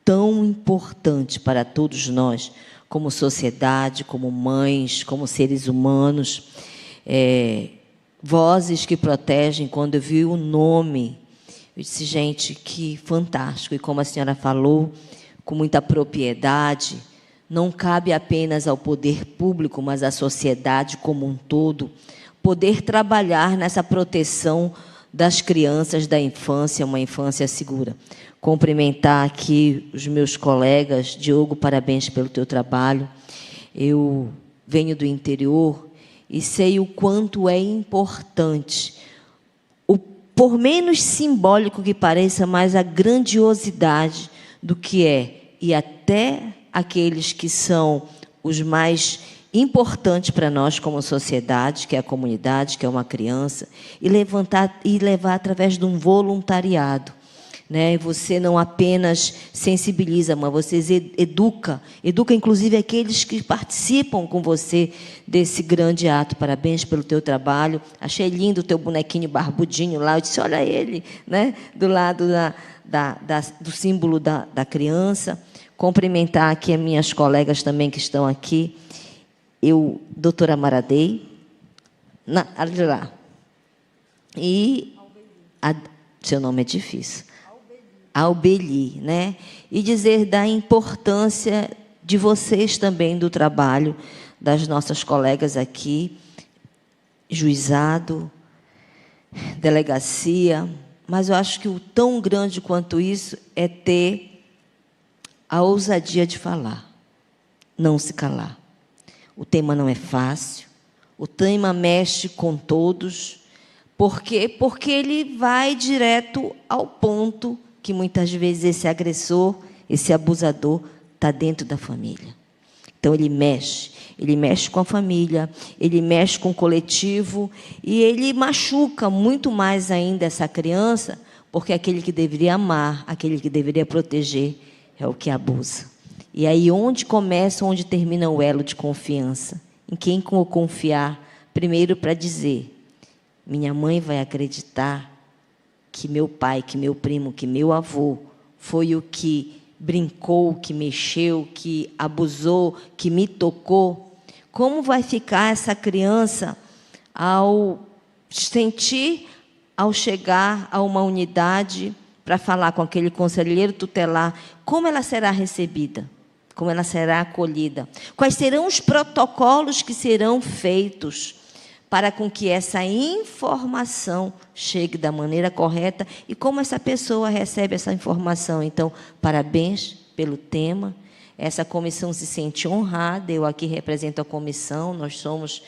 tão importante para todos nós, como sociedade, como mães, como seres humanos. Vozes que protegem. Quando eu vi o nome, eu disse, gente, que fantástico. E como a senhora falou, com muita propriedade, não cabe apenas ao poder público, mas à sociedade como um todo, poder trabalhar nessa proteção das crianças, da infância, uma infância segura. Cumprimentar aqui os meus colegas. Diogo, parabéns pelo teu trabalho. Eu venho do interior e sei o quanto é importante, por menos simbólico que pareça, mas a grandiosidade do que é, e até aqueles que são os mais importantes para nós como sociedade, que é a comunidade, que é uma criança, e levar através de um voluntariado. Né? Você não apenas sensibiliza, mas você educa inclusive aqueles que participam com você desse grande ato. Parabéns pelo teu trabalho. Achei lindo o teu bonequinho barbudinho lá. Eu disse, olha ele, né? Do lado do símbolo da criança. Cumprimentar aqui as minhas colegas também que estão aqui. Doutora Maradei, ali lá. E seu nome é difícil. Albeli, né? E dizer da importância de vocês também, do trabalho das nossas colegas aqui, juizado, delegacia, mas eu acho que o tão grande quanto isso é ter a ousadia de falar, não se calar. O tema não é fácil, o tema mexe com todos. Por quê? Porque ele vai direto ao ponto que muitas vezes esse agressor, esse abusador, está dentro da família. Então, ele mexe com a família, ele mexe com o coletivo e ele machuca muito mais ainda essa criança, porque aquele que deveria amar, aquele que deveria proteger, é o que abusa. E aí, onde começa, onde termina o elo de confiança? Em quem confiar? Primeiro, para dizer, minha mãe vai acreditar que meu pai, que meu primo, que meu avô foi o que brincou, que mexeu, que abusou, que me tocou. Como vai ficar essa criança ao chegar a uma unidade para falar com aquele conselheiro tutelar? Como ela será recebida? Como ela será acolhida? Quais serão os protocolos que serão feitos para com que essa informação chegue da maneira correta e como essa pessoa recebe essa informação? Então, parabéns pelo tema. Essa comissão se sente honrada. Eu aqui represento a comissão. Nós somos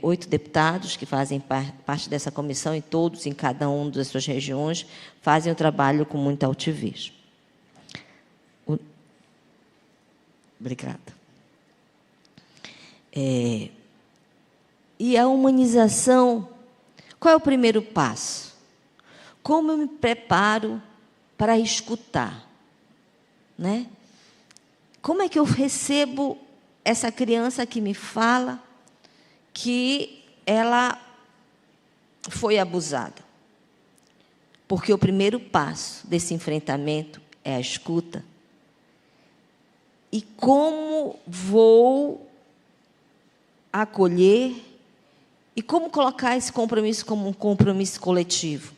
8 deputados que fazem parte dessa comissão e todos, em cada uma das suas regiões, fazem o trabalho com muita altivez. Obrigada. E a humanização, qual é o primeiro passo? Como eu me preparo para escutar? Né? Como é que eu recebo essa criança que me fala que ela foi abusada? Porque o primeiro passo desse enfrentamento é a escuta. E como vou acolher e como colocar esse compromisso como um compromisso coletivo?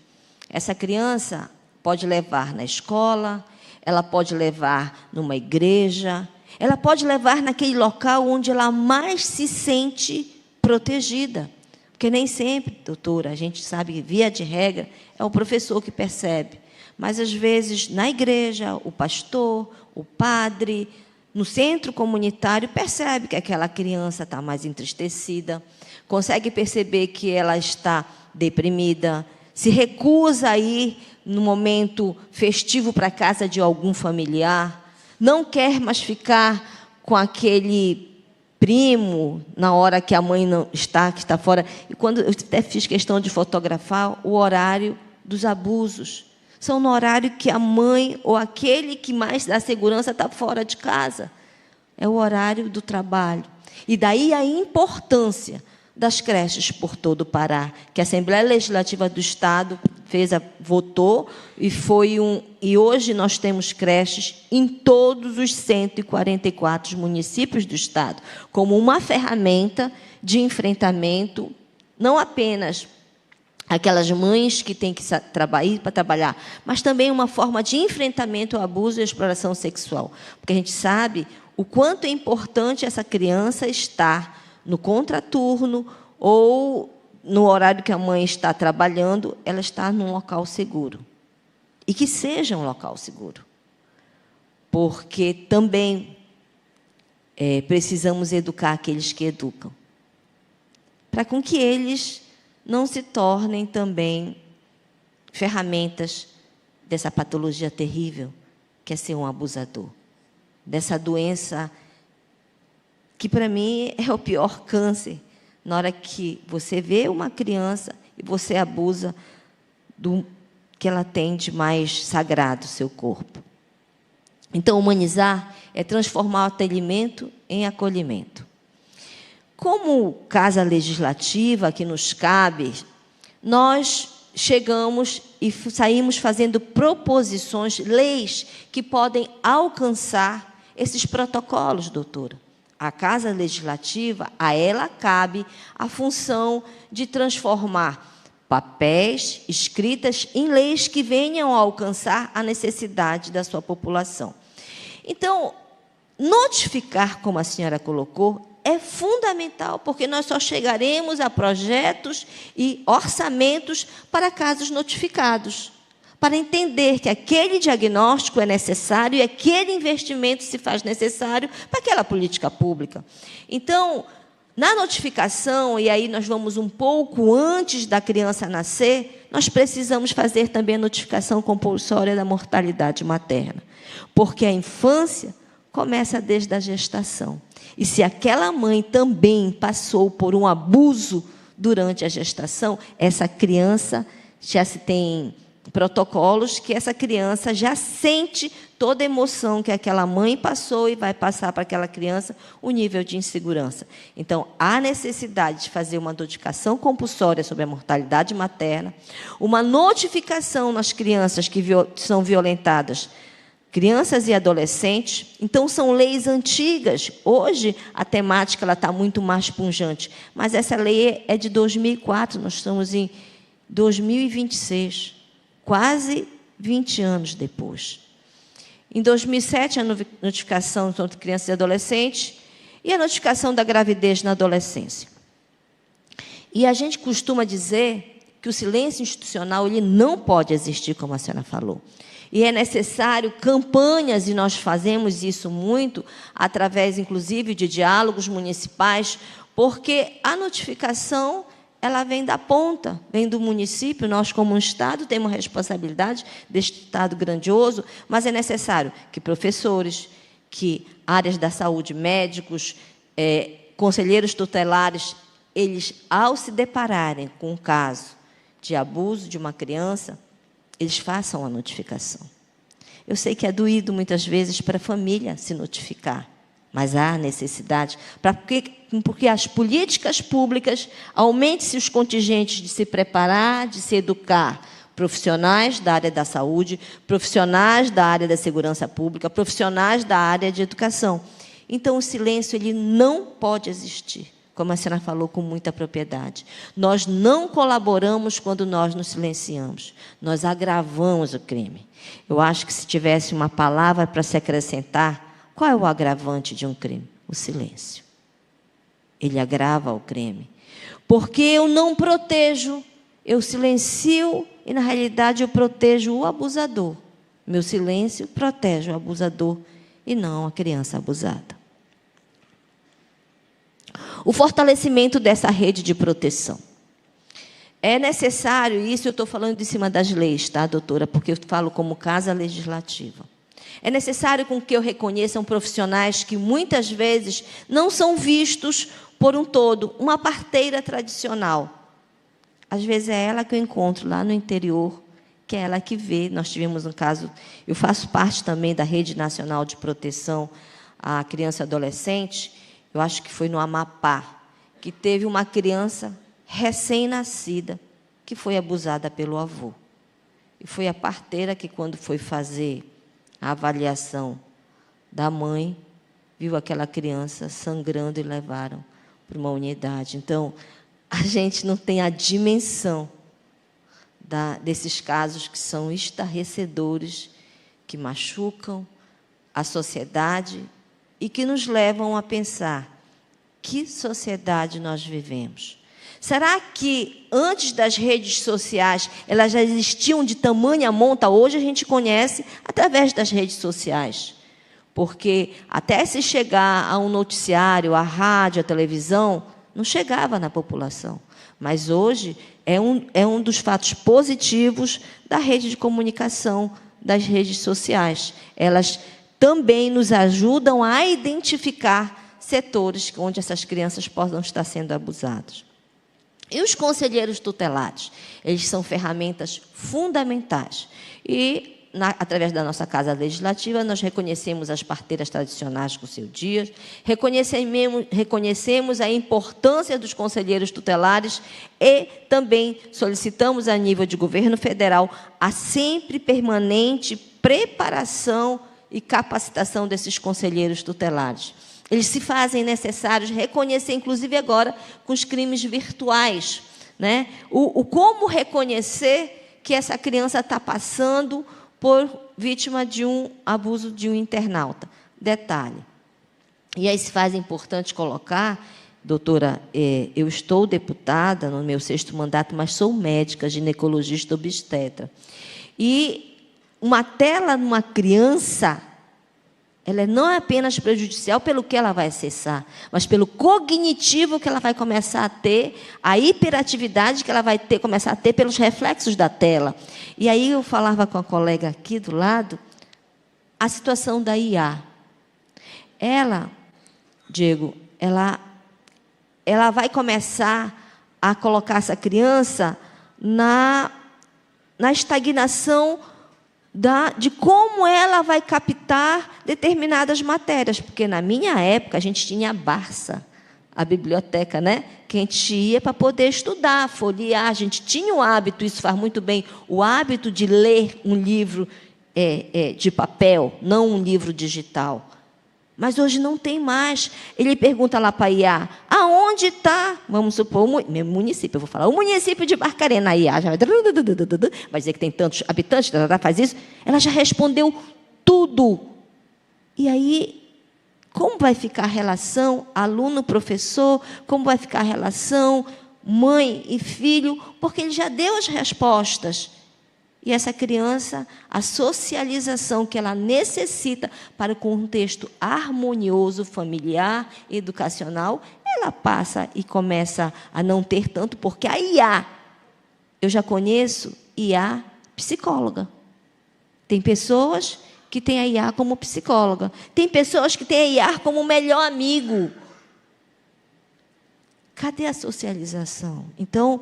Essa criança pode levar na escola, ela pode levar numa igreja, ela pode levar naquele local onde ela mais se sente protegida. Porque nem sempre, doutora, a gente sabe que, via de regra, é o professor que percebe. Mas, às vezes, na igreja, o pastor, o padre, no centro comunitário, percebe que aquela criança está mais entristecida, consegue perceber que ela está deprimida, se recusa a ir no momento festivo para a casa de algum familiar, não quer mais ficar com aquele primo na hora que a mãe não está, que está fora. E quando eu até fiz questão de fotografar o horário dos abusos, são no horário que a mãe ou aquele que mais dá segurança está fora de casa. É o horário do trabalho. E daí a importância das creches por todo o Pará, que a Assembleia Legislativa do Estado votou, e hoje nós temos creches em todos os 144 municípios do Estado, como uma ferramenta de enfrentamento, não apenas aquelas mães que têm que ir para trabalhar, mas também uma forma de enfrentamento ao abuso e à exploração sexual. Porque a gente sabe o quanto é importante essa criança estar no contraturno ou no horário que a mãe está trabalhando, ela está num local seguro. E que seja um local seguro. Porque também precisamos educar aqueles que educam, para com que eles não se tornem também ferramentas dessa patologia terrível, que é ser um abusador. Dessa doença que, para mim, é o pior câncer. Na hora que você vê uma criança e você abusa do que ela tem de mais sagrado, seu corpo. Então, humanizar é transformar o atendimento em acolhimento. Como casa legislativa que nos cabe, nós chegamos e saímos fazendo proposições, leis que podem alcançar esses protocolos, doutora. A Casa Legislativa, a ela cabe a função de transformar papéis, escritas, em leis que venham a alcançar a necessidade da sua população. Então, notificar, como a senhora colocou, é fundamental, porque nós só chegaremos a projetos e orçamentos para casos notificados, para entender que aquele diagnóstico é necessário e aquele investimento se faz necessário para aquela política pública. Então, na notificação, e aí nós vamos um pouco antes da criança nascer, nós precisamos fazer também a notificação compulsória da mortalidade materna, porque a infância começa desde a gestação. E se aquela mãe também passou por um abuso durante a gestação, essa criança já se tem protocolos que essa criança já sente toda a emoção que aquela mãe passou e vai passar para aquela criança o nível de insegurança. Então, há necessidade de fazer uma notificação compulsória sobre a mortalidade materna, uma notificação nas crianças que são violentadas, crianças e adolescentes. Então, são leis antigas. Hoje, a temática está muito mais pungente, mas essa lei é de 2004, nós estamos em 2026. Quase 20 anos depois. Em 2007, a notificação sobre crianças e adolescentes e a notificação da gravidez na adolescência. E a gente costuma dizer que o silêncio institucional ele não pode existir, como a senhora falou. E é necessário campanhas, e nós fazemos isso muito, através, inclusive, de diálogos municipais, porque a notificação ela vem da ponta, vem do município. Nós, como um Estado, temos responsabilidade deste Estado grandioso, mas é necessário que professores, que áreas da saúde, médicos, conselheiros tutelares, eles, ao se depararem com um caso de abuso de uma criança, eles façam a notificação. Eu sei que é doído, muitas vezes, para a família se notificar, mas há necessidade, porque as políticas públicas aumentem-se os contingentes de se preparar, de se educar, profissionais da área da saúde, profissionais da área da segurança pública, profissionais da área de educação. Então, o silêncio ele não pode existir, como a senhora falou com muita propriedade. Nós não colaboramos quando nós nos silenciamos, nós agravamos o crime. Eu acho que se tivesse uma palavra para se acrescentar, qual é o agravante de um crime? O silêncio. Ele agrava o crime. Porque eu não protejo, eu silencio e, na realidade, eu protejo o abusador. Meu silêncio protege o abusador e não a criança abusada. O fortalecimento dessa rede de proteção. É necessário, isso eu estou falando de cima das leis, tá, doutora? Porque eu falo como casa legislativa. É necessário com que eu reconheçam profissionais que, muitas vezes, não são vistos por um todo. Uma parteira tradicional. Às vezes é ela que eu encontro lá no interior, que é ela que vê. Nós tivemos um caso, eu faço parte também da Rede Nacional de Proteção à Criança e Adolescente, eu acho que foi no Amapá, que teve uma criança recém-nascida que foi abusada pelo avô. E foi a parteira que, quando foi fazer a avaliação da mãe, viu aquela criança sangrando e levaram para uma unidade. Então, a gente não tem a dimensão desses casos que são estarrecedores, que machucam a sociedade e que nos levam a pensar: que sociedade nós vivemos? Será que, antes das redes sociais, elas já existiam de tamanha monta? Hoje a gente conhece através das redes sociais. Porque até se chegar a um noticiário, a rádio, a televisão, não chegava na população. Mas hoje é um dos fatos positivos da rede de comunicação, das redes sociais. Elas também nos ajudam a identificar setores onde essas crianças possam estar sendo abusadas. E os conselheiros tutelares? Eles são ferramentas fundamentais. E, através da nossa Casa Legislativa, nós reconhecemos as parteiras tradicionais com seu dia, reconhecemos a importância dos conselheiros tutelares e também solicitamos, a nível de governo federal, a sempre permanente preparação e capacitação desses conselheiros tutelares. Eles se fazem necessários reconhecer, inclusive agora, com os crimes virtuais, né? Como reconhecer que essa criança está passando por vítima de um abuso de um internauta. Detalhe. E aí se faz importante colocar, doutora, eu estou deputada no meu 6º mandato, mas sou médica, ginecologista, obstetra. E uma tela numa criança, ela não é apenas prejudicial pelo que ela vai acessar, mas pelo cognitivo que ela vai começar a ter, a hiperatividade que ela vai começar a ter pelos reflexos da tela. E aí eu falava com a colega aqui do lado, a situação da IA. Ela, Diego, ela vai começar a colocar essa criança na estagnação de como ela vai captar determinadas matérias. Porque, na minha época, a gente tinha a Barça, a biblioteca, né? Que a gente ia para poder estudar, folhear. A gente tinha o hábito, isso faz muito bem, o hábito de ler um livro de papel, não um livro digital. Mas hoje não tem mais. Ele pergunta lá para a IA, aonde está, vamos supor, meu município, eu vou falar, o município de Barcarena, a IA já vai dizer que tem tantos habitantes, faz isso. Ela já respondeu tudo. E aí, como vai ficar a relação aluno-professor? Como vai ficar a relação mãe e filho? Porque ele já deu as respostas. E essa criança, a socialização que ela necessita para o contexto harmonioso, familiar, educacional, ela passa e começa a não ter tanto, porque a IA, eu já conheço IA psicóloga. Tem pessoas que têm a IA como psicóloga. Tem pessoas que têm a IA como melhor amigo. Cadê a socialização? Então,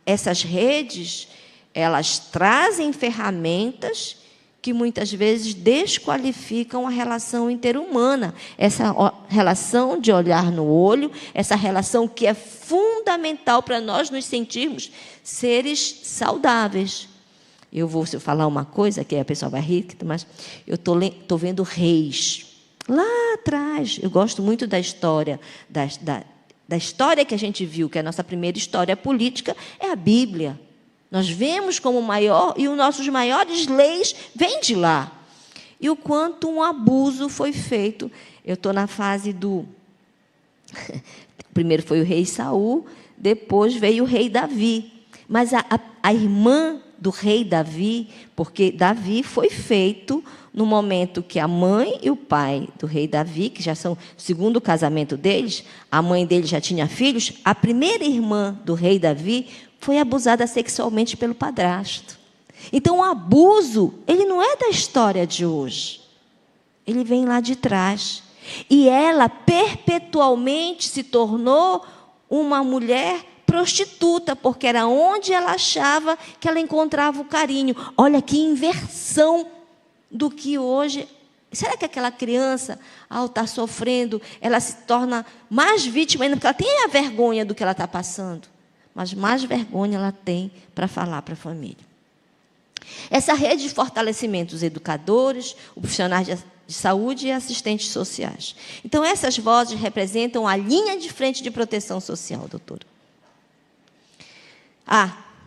essas redes, elas trazem ferramentas que muitas vezes desqualificam a relação interhumana, essa relação de olhar no olho, essa relação que é fundamental para nós nos sentirmos seres saudáveis. Eu vou falar uma coisa, que a pessoa vai rir, mas eu estou vendo Reis. Lá atrás, eu gosto muito da história, da história que a gente viu, que é a nossa primeira história política, é a Bíblia. Nós vemos como maior, e os nossos maiores leis vêm de lá. E o quanto um abuso foi feito. Eu estou na fase do... Primeiro foi o rei Saul, depois veio o rei Davi. Mas a irmã do rei Davi, porque Davi foi feito no momento que a mãe e o pai do rei Davi, que já são segundo o casamento deles, a mãe dele já tinha filhos, a primeira irmã do rei Davi foi abusada sexualmente pelo padrasto. Então, o abuso, ele não é da história de hoje. Ele vem lá de trás. E ela, perpetualmente, se tornou uma mulher prostituta, porque era onde ela achava que ela encontrava o carinho. Olha que inversão do que hoje... Será que aquela criança, ao estar sofrendo, ela se torna mais vítima ainda, porque ela tem a vergonha do que ela está passando? Mas mais vergonha ela tem para falar para a família. Essa rede de fortalecimento dos educadores, os profissionais de saúde e assistentes sociais. Então, essas vozes representam a linha de frente de proteção social, doutora.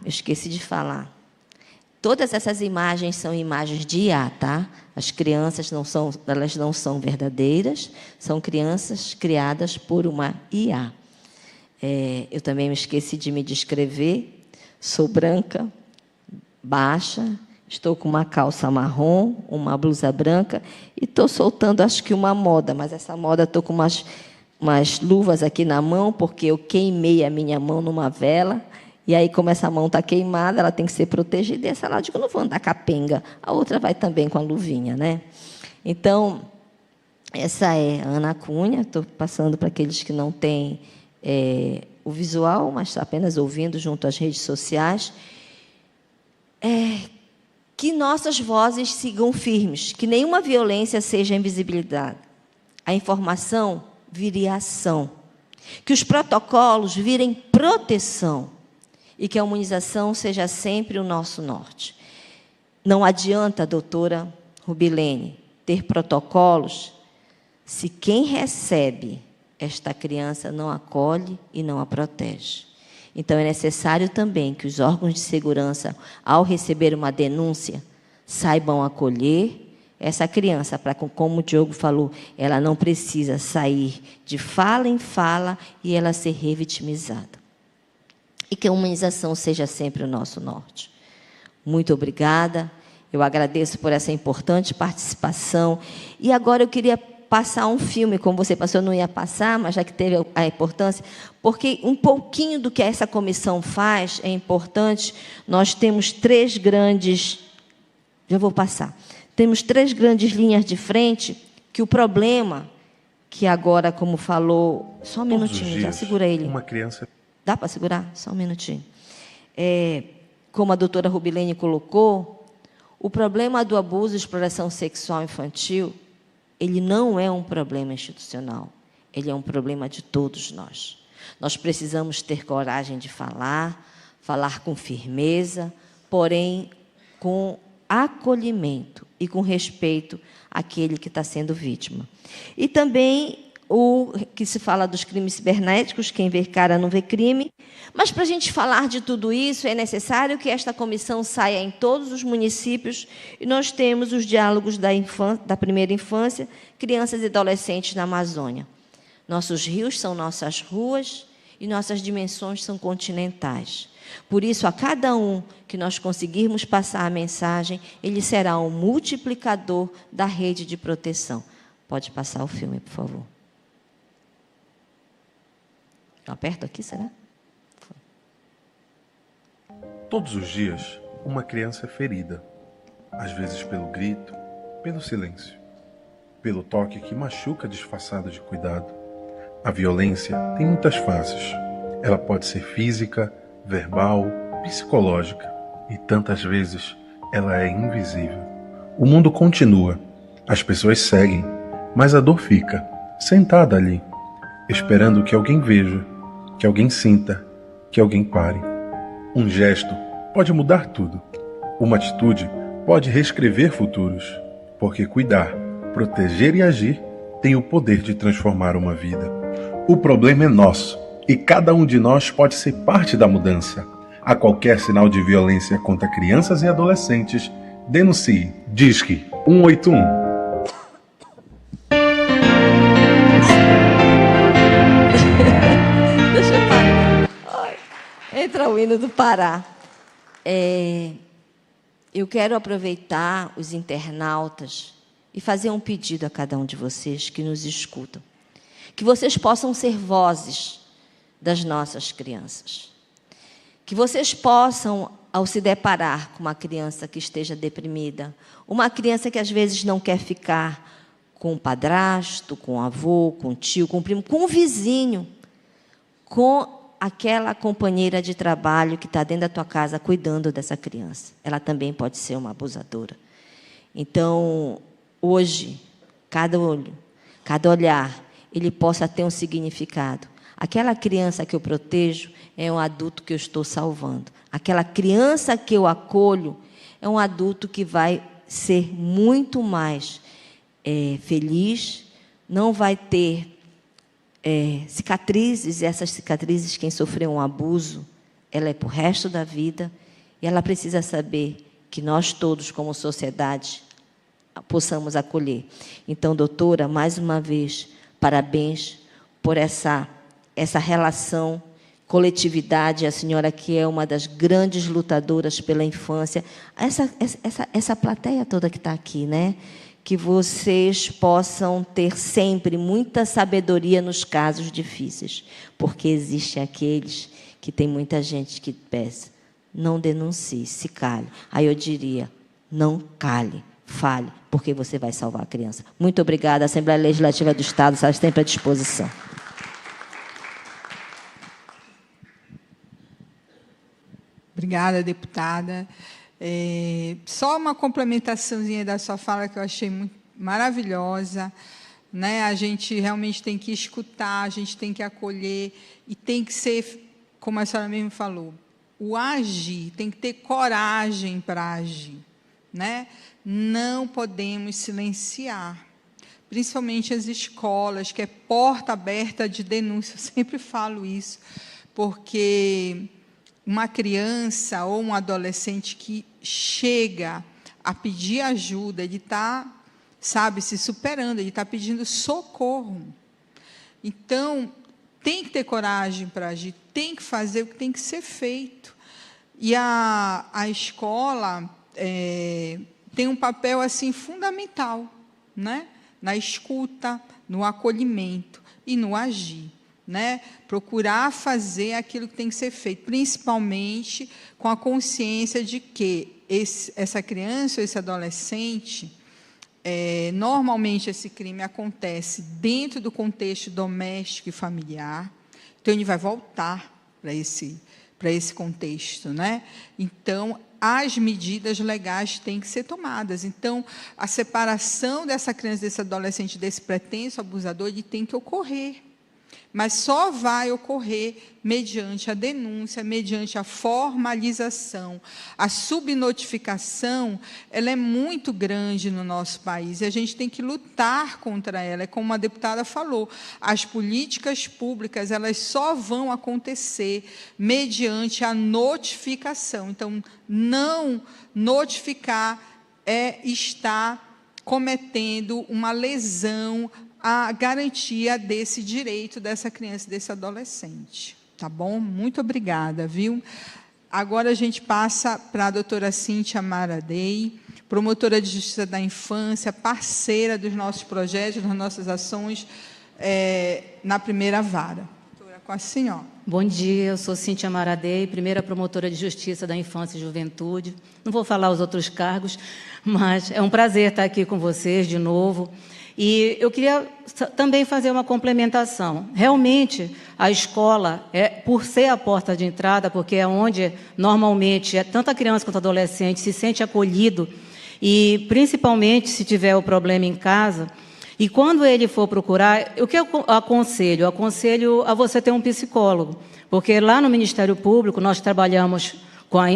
Eu esqueci de falar. Todas essas imagens são imagens de IA, tá? As crianças elas não são verdadeiras, são crianças criadas por uma IA. Eu também me esqueci de me descrever. Sou branca, baixa, estou com uma calça marrom, uma blusa branca e estou soltando, acho que uma moda, mas essa moda estou com umas luvas aqui na mão, porque eu queimei a minha mão numa vela, e aí, como essa mão está queimada, ela tem que ser protegida, e essa lá, eu digo, não vou andar capenga, a outra vai também com a luvinha, né? Então, essa é a Ana Cunha, estou passando para aqueles que não têm o visual, mas apenas ouvindo junto às redes sociais, que nossas vozes sigam firmes, que nenhuma violência seja invisibilidade. A informação vire ação, que os protocolos virem proteção e que a imunização seja sempre o nosso norte. Não adianta, doutora Rubilene, ter protocolos se quem recebe esta criança não acolhe e não a protege. Então, é necessário também que os órgãos de segurança, ao receber uma denúncia, saibam acolher essa criança, para, como o Diogo falou, ela não precisa sair de fala em fala e ela ser revitimizada. E que a humanização seja sempre o nosso norte. Muito obrigada. Eu agradeço por essa importante participação. E agora eu queria passar um filme, como você passou, eu não ia passar, mas já que teve a importância, porque um pouquinho do que essa comissão faz é importante. Nós temos 3 grandes... Já vou passar. Temos 3 grandes linhas de frente, que o problema, que agora, como falou... Só um minutinho, já segura ele. Uma criança... Dá para segurar? Só um minutinho. Como a doutora Rubilene colocou, o problema do abuso e exploração sexual infantil, ele não é um problema institucional, ele é um problema de todos nós. Nós precisamos ter coragem de falar com firmeza, porém com acolhimento e com respeito àquele que está sendo vítima. E também o que se fala dos crimes cibernéticos, quem vê cara não vê crime. Mas, para a gente falar de tudo isso, é necessário que esta comissão saia em todos os municípios, e nós temos os diálogos da primeira infância, crianças e adolescentes na Amazônia. Nossos rios são nossas ruas e nossas dimensões são continentais. Por isso, a cada um que nós conseguirmos passar a mensagem, ele será um multiplicador da rede de proteção. Pode passar o filme, por favor. Eu aperto aqui, será? Todos os dias, uma criança é ferida. às vezes pelo grito, pelo silêncio, pelo toque que machuca disfarçado de cuidado. A violência tem muitas faces. Ela pode ser física, verbal, psicológica, e tantas vezes ela é invisível. O mundo continua, as pessoas seguem, mas a dor fica, sentada ali, esperando que alguém veja, que alguém sinta, que alguém pare. Um gesto pode mudar tudo. Uma atitude pode reescrever futuros, porque cuidar, proteger e agir tem o poder de transformar uma vida. O problema é nosso, e cada um de nós pode ser parte da mudança. A qualquer sinal de violência contra crianças e adolescentes, denuncie. Disque 181. Deixa eu parar. Entra o hino do Pará. Eu quero aproveitar os internautas e fazer um pedido a cada um de vocês que nos escutam. Que vocês possam ser vozes das nossas crianças. Que vocês possam, ao se deparar com uma criança que esteja deprimida, uma criança que às vezes não quer ficar com o padrasto, com o avô, com o tio, com o primo, com o vizinho, com aquela companheira de trabalho que está dentro da tua casa cuidando dessa criança. Ela também pode ser uma abusadora. Então, hoje, cada olho, cada olhar, ele possa ter um significado. Aquela criança que eu protejo é um adulto que eu estou salvando. Aquela criança que eu acolho é um adulto que vai ser muito mais feliz, não vai ter cicatrizes, e essas cicatrizes, quem sofreu um abuso, ela é para o resto da vida, e ela precisa saber que nós todos, como sociedade, possamos acolher. Então, doutora, mais uma vez, parabéns por essa relação, coletividade, a senhora que é uma das grandes lutadoras pela infância, essa plateia toda que está aqui, né? Que vocês possam ter sempre muita sabedoria nos casos difíceis, porque existem aqueles que tem muita gente que peça, não denuncie, se cale. Aí eu diria, não cale, fale, porque você vai salvar a criança. Muito obrigada, Assembleia Legislativa do Estado, está sempre à disposição. Obrigada, deputada. Só uma complementaçãozinha da sua fala que eu achei muito maravilhosa, né? A gente realmente tem que escutar, a gente tem que acolher e tem que ser, como a senhora mesmo falou, o agir, tem que ter coragem para agir, né? Não podemos silenciar, principalmente as escolas, que é porta aberta de denúncia, eu sempre falo isso, porque uma criança ou um adolescente que chega a pedir ajuda, ele está, sabe, se superando, ele está pedindo socorro. Então, tem que ter coragem para agir, tem que fazer o que tem que ser feito. E a escola tem um papel assim fundamental, né? Na escuta, no acolhimento e no agir. Né? Procurar fazer aquilo que tem que ser feito, principalmente com a consciência de que essa criança ou esse adolescente, normalmente esse crime acontece dentro do contexto doméstico e familiar, então ele vai voltar para esse contexto, né? Então, as medidas legais têm que ser tomadas. Então, a separação dessa criança, desse adolescente, desse pretenso abusador, ele tem que ocorrer. Mas só vai ocorrer mediante a denúncia, mediante a formalização. A subnotificação, ela é muito grande no nosso país, e a gente tem que lutar contra ela. É como a deputada falou, as políticas públicas, elas só vão acontecer mediante a notificação. Então, não notificar é estar cometendo uma lesão a garantia desse direito dessa criança, desse adolescente. Tá bom? Muito obrigada, viu? Agora a gente passa para a doutora Cíntia Maradei, promotora de Justiça da Infância, parceira dos nossos projetos, das nossas ações na primeira vara. Doutora, com a senhora. Bom dia, eu sou Cíntia Maradei, primeira promotora de Justiça da Infância e Juventude. Não vou falar os outros cargos, mas é um prazer estar aqui com vocês de novo. E eu queria também fazer uma complementação. Realmente, a escola, por ser a porta de entrada, porque é onde, normalmente, tanto a criança quanto o adolescente se sente acolhido, e, principalmente, se tiver o problema em casa, e quando ele for procurar, o que eu aconselho? Eu aconselho a você ter um psicólogo, porque lá no Ministério Público nós trabalhamos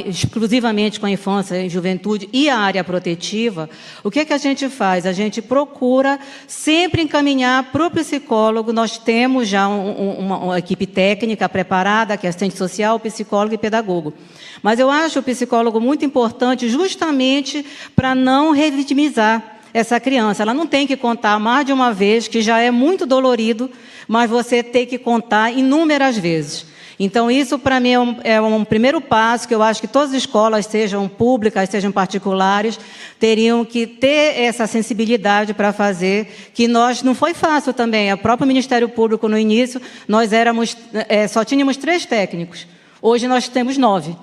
exclusivamente com a infância e juventude e a área protetiva. O que é que a gente faz? A gente procura sempre encaminhar para o psicólogo. Nós temos já uma equipe técnica preparada, que é assistente social, psicólogo e pedagogo. Mas eu acho o psicólogo muito importante justamente para não revitimizar essa criança. Ela não tem que contar mais de uma vez, que já é muito dolorido, mas você tem que contar inúmeras vezes. Então, isso, para mim, é um primeiro passo que eu acho que todas as escolas, sejam públicas, sejam particulares, teriam que ter essa sensibilidade para fazer, que nós, não foi fácil também. O próprio Ministério Público, no início, nós só tínhamos 3 técnicos. Hoje nós temos 9.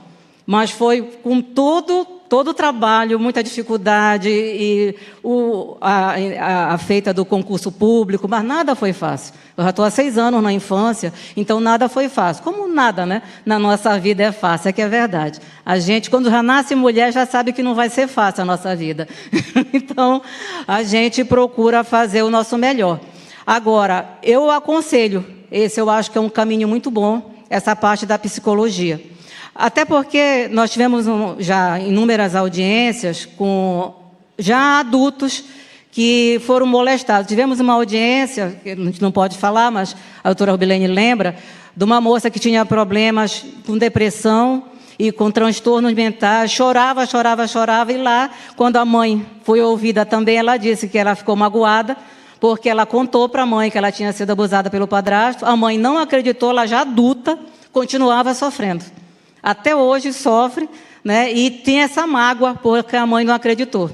Mas foi com todo o trabalho, muita dificuldade, e a feita do concurso público, mas nada foi fácil. Eu já estou há 6 anos na infância, então nada foi fácil. Como nada, né? Na nossa vida é fácil, é que é verdade. A gente, quando já nasce mulher, já sabe que não vai ser fácil a nossa vida. Então, a gente procura fazer o nosso melhor. Agora, eu aconselho, esse eu acho que é um caminho muito bom, essa parte da psicologia. Até porque nós tivemos já inúmeras audiências com já adultos que foram molestados. Tivemos uma audiência, que a gente não pode falar, mas a doutora Rubilene lembra, de uma moça que tinha problemas com depressão e com transtornos mentais, chorava, e lá, quando a mãe foi ouvida também, ela disse que ela ficou magoada, porque ela contou para a mãe que ela tinha sido abusada pelo padrasto, a mãe não acreditou, ela já adulta, continuava sofrendo. Até hoje sofre, né, e tem essa mágoa porque a mãe não acreditou.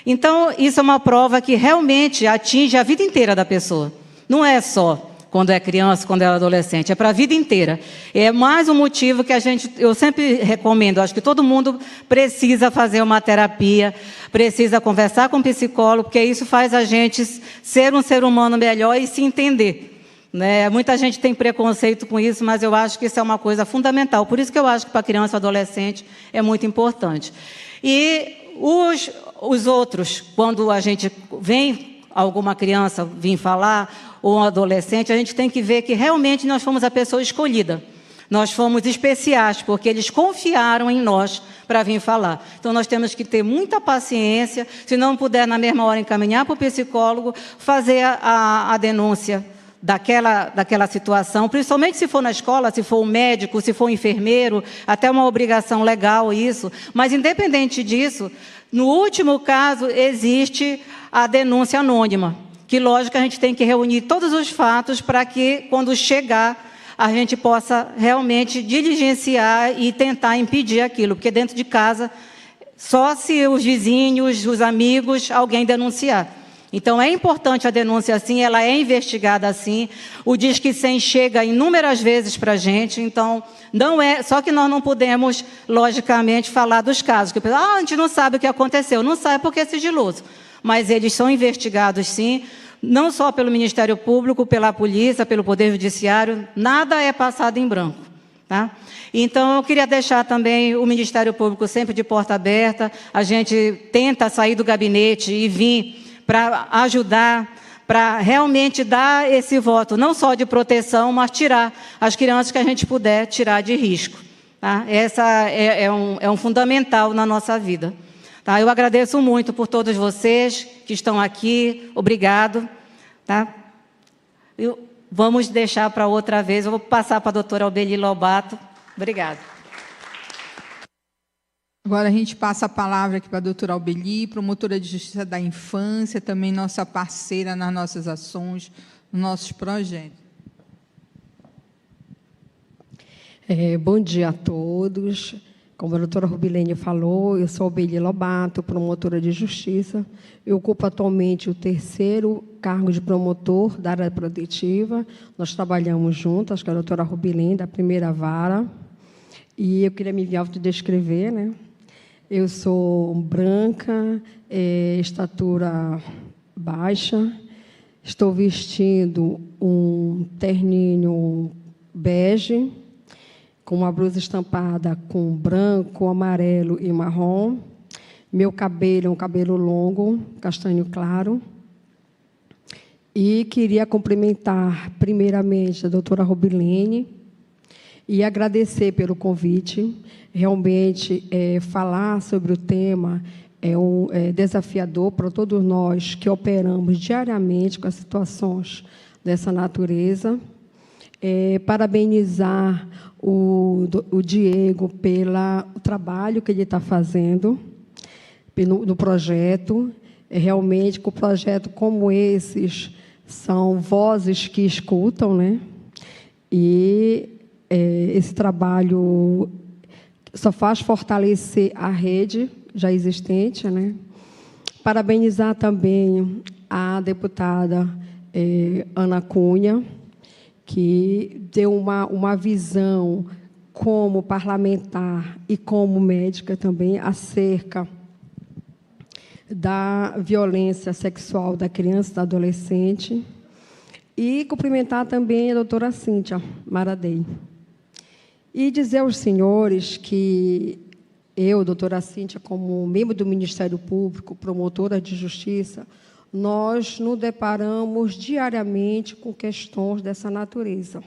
Então, isso é uma prova que realmente atinge a vida inteira da pessoa. Não é só quando é criança, quando é adolescente, é para a vida inteira. É mais um motivo que eu sempre recomendo, acho que todo mundo precisa fazer uma terapia, precisa conversar com um psicólogo, porque isso faz a gente ser um ser humano melhor e se entender. Né? Muita gente tem preconceito com isso, mas eu acho que isso é uma coisa fundamental. Por isso que eu acho que para criança e adolescente é muito importante. E os outros, quando a gente vem alguma criança vir falar, ou um adolescente, a gente tem que ver que realmente nós fomos a pessoa escolhida. Nós fomos especiais, porque eles confiaram em nós para vir falar. Então, nós temos que ter muita paciência, se não puder, na mesma hora, encaminhar para o psicólogo, fazer a denúncia daquela situação, principalmente se for na escola, se for um médico, se for um enfermeiro, até uma obrigação legal isso. Mas, independente disso, no último caso, existe a denúncia anônima, que, lógico, a gente tem que reunir todos os fatos para que, quando chegar, a gente possa realmente diligenciar e tentar impedir aquilo, porque dentro de casa, só se os vizinhos, os amigos, alguém denunciar. Então, é importante a denúncia assim, ela é investigada assim, o Disque 100 chega inúmeras vezes para a gente, então, só que nós não podemos, logicamente, falar dos casos, que a gente não sabe o que aconteceu, não sabe porque é sigiloso, mas eles são investigados sim, não só pelo Ministério Público, pela polícia, pelo Poder Judiciário, nada é passado em branco. Tá? Então, eu queria deixar também o Ministério Público sempre de porta aberta, a gente tenta sair do gabinete e vir para ajudar, para realmente dar esse voto, não só de proteção, mas tirar as crianças que a gente puder tirar de risco. Tá? Essa é um fundamental na nossa vida. Tá? Eu agradeço muito por todos vocês que estão aqui. Obrigado. Tá? Vamos deixar para outra vez. Eu vou passar para a doutora Albeli Lobato. Obrigada. Agora a gente passa a palavra aqui para a doutora Albeli, promotora de Justiça da Infância, também nossa parceira nas nossas ações, nos nossos projetos. Bom dia a todos. Como a doutora Rubilene falou, eu sou Beli Lobato, promotora de justiça. Eu ocupo atualmente o 3º cargo de promotor da área protetiva. Nós trabalhamos juntas com a doutora Rubilene, da 1ª vara. E eu queria me autodescrever, né? Eu sou branca, estatura baixa. Estou vestindo um terninho bege, com uma blusa estampada com branco, amarelo e marrom. Meu cabelo é um cabelo longo, castanho claro. E queria cumprimentar, primeiramente, a doutora Rubilene e agradecer pelo convite. Realmente, falar sobre o tema é desafiador para todos nós que operamos diariamente com as situações dessa natureza. Parabenizar o Diego pelo trabalho que ele está fazendo no projeto. Realmente, com projetos como esses, são vozes que escutam, né? E esse trabalho só faz fortalecer a rede já existente, né? Parabenizar também a deputada Ana Cunha, que deu uma visão como parlamentar e como médica também acerca da violência sexual da criança e do adolescente. E cumprimentar também a doutora Cíntia Maradei. E dizer aos senhores que eu, doutora Cíntia, como membro do Ministério Público, promotora de justiça, nós nos deparamos diariamente com questões dessa natureza.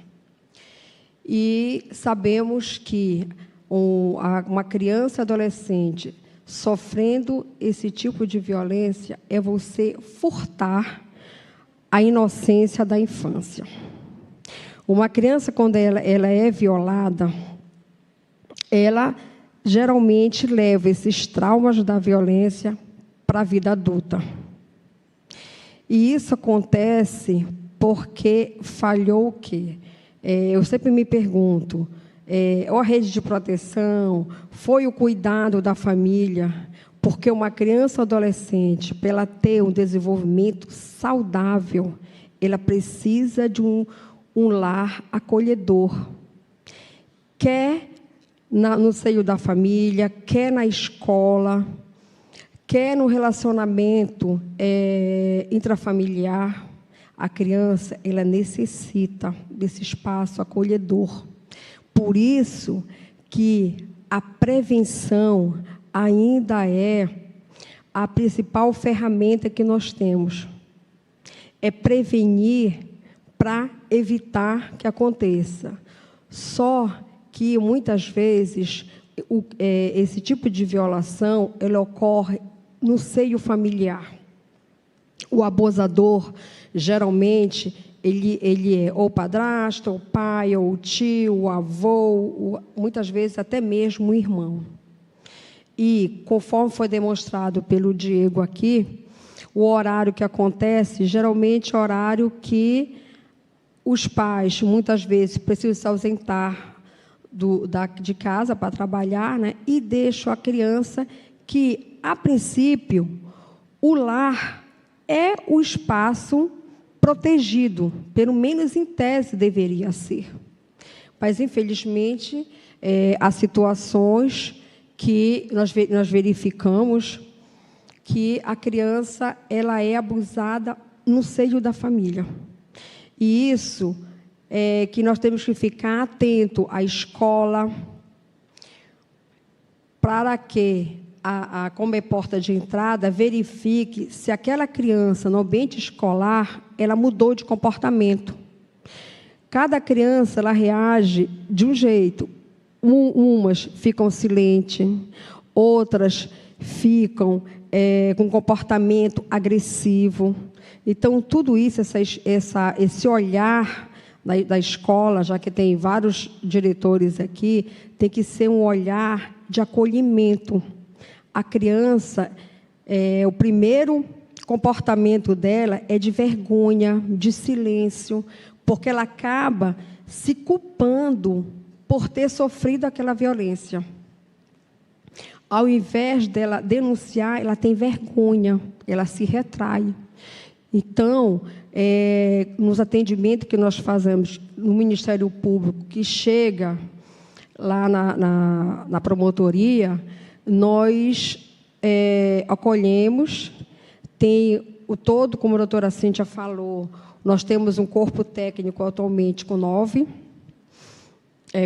E sabemos que uma criança e adolescente sofrendo esse tipo de violência é você furtar a inocência da infância. Uma criança, quando ela é violada, ela geralmente leva esses traumas da violência para a vida adulta. E isso acontece porque falhou o quê? Eu sempre me pergunto, ou a rede de proteção, foi o cuidado da família, porque uma criança ou adolescente, para ela ter um desenvolvimento saudável, ela precisa de um lar acolhedor. Quer no seio da família, quer na escola, quer no relacionamento intrafamiliar, a criança ela necessita desse espaço acolhedor. Por isso que a prevenção ainda é a principal ferramenta que nós temos. É prevenir para evitar que aconteça. Só que, muitas vezes, esse tipo de violação ele ocorre no seio familiar. O abusador, geralmente, ele é ou padrasto, ou pai, ou tio, o avô, muitas vezes até mesmo o irmão. E, conforme foi demonstrado pelo Diego aqui, o horário que acontece, geralmente é horário que os pais, muitas vezes, precisam se ausentar de casa para trabalhar, né? E deixam a criança que, a princípio, o lar é o espaço protegido, pelo menos em tese deveria ser. Mas, infelizmente, há situações que nós verificamos que a criança ela é abusada no seio da família. E isso é que nós temos que ficar atento à escola, para que, como é porta de entrada, verifique se aquela criança, no ambiente escolar, ela mudou de comportamento. Cada criança ela reage de um jeito. Umas ficam silentes, outras ficam com comportamento agressivo. Então, tudo isso, esse olhar da escola, já que tem vários diretores aqui, tem que ser um olhar de acolhimento. A criança, o primeiro comportamento dela é de vergonha, de silêncio, porque ela acaba se culpando por ter sofrido aquela violência. ao invés dela denunciar, ela tem vergonha, ela se retrai. Então, nos atendimentos que nós fazemos no Ministério Público, que chega lá na promotoria, nós acolhemos, tem o todo, como a doutora Cíntia falou, nós temos um corpo técnico atualmente com 9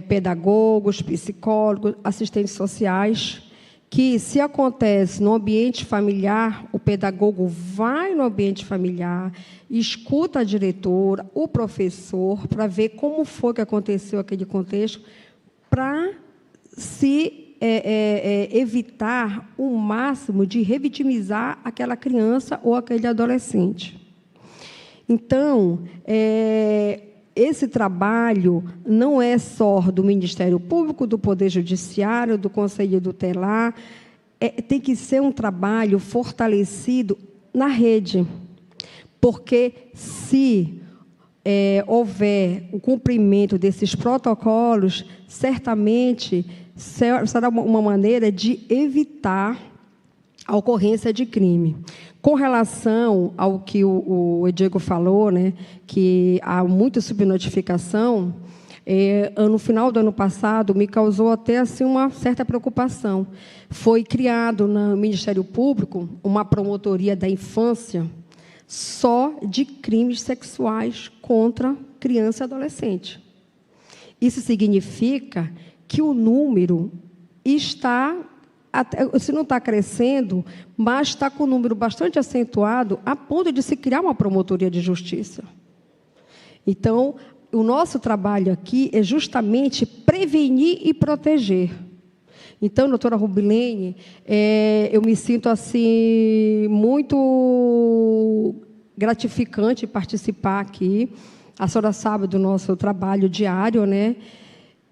pedagogos, psicólogos, assistentes sociais, que, se acontece no ambiente familiar, o pedagogo vai no ambiente familiar, escuta a diretora, o professor, para ver como foi que aconteceu aquele contexto, para se evitar o máximo de revitimizar aquela criança ou aquele adolescente. Então, esse trabalho não é só do Ministério Público, do Poder Judiciário, do Conselho Tutelar, tem que ser um trabalho fortalecido na rede, porque se houver o cumprimento desses protocolos, certamente será uma maneira de evitar a ocorrência de crime. Com relação ao que o Diego falou, né, que há muita subnotificação, no final do ano passado, me causou até assim, uma certa preocupação. Foi criado no Ministério Público uma promotoria da infância só de crimes sexuais contra criança e adolescente. Isso significa que o número está, se não está crescendo, mas está com um número bastante acentuado, a ponto de se criar uma promotoria de justiça. Então, o nosso trabalho aqui é justamente prevenir e proteger. Então, doutora Rubilene, eu me sinto assim muito gratificante participar aqui. A senhora sabe do nosso trabalho diário, né?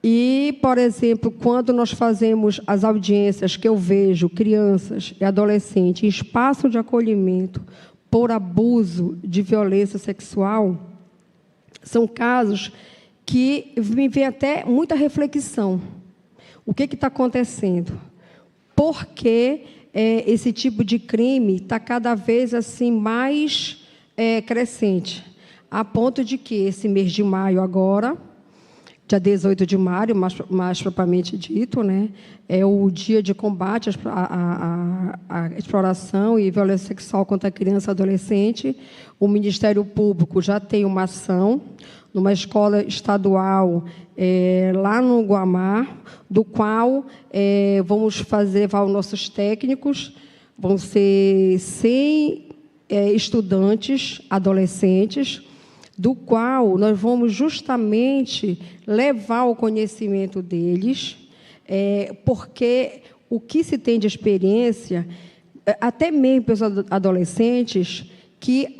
E, por exemplo, quando nós fazemos as audiências que eu vejo crianças e adolescentes em espaço de acolhimento por abuso de violência sexual, são casos que me vem até muita reflexão. O que está acontecendo? Por que esse tipo de crime está cada vez assim, mais crescente? A ponto de que esse mês de maio agora, dia 18 de maio, mais propriamente dito, né, é o dia de combate à exploração e violência sexual contra a criança e adolescente. O Ministério Público já tem uma ação numa escola estadual lá no Guamá, do qual vamos nossos técnicos, vão ser 100 estudantes, adolescentes, do qual nós vamos justamente levar o conhecimento deles, porque o que se tem de experiência, até mesmo para os adolescentes, que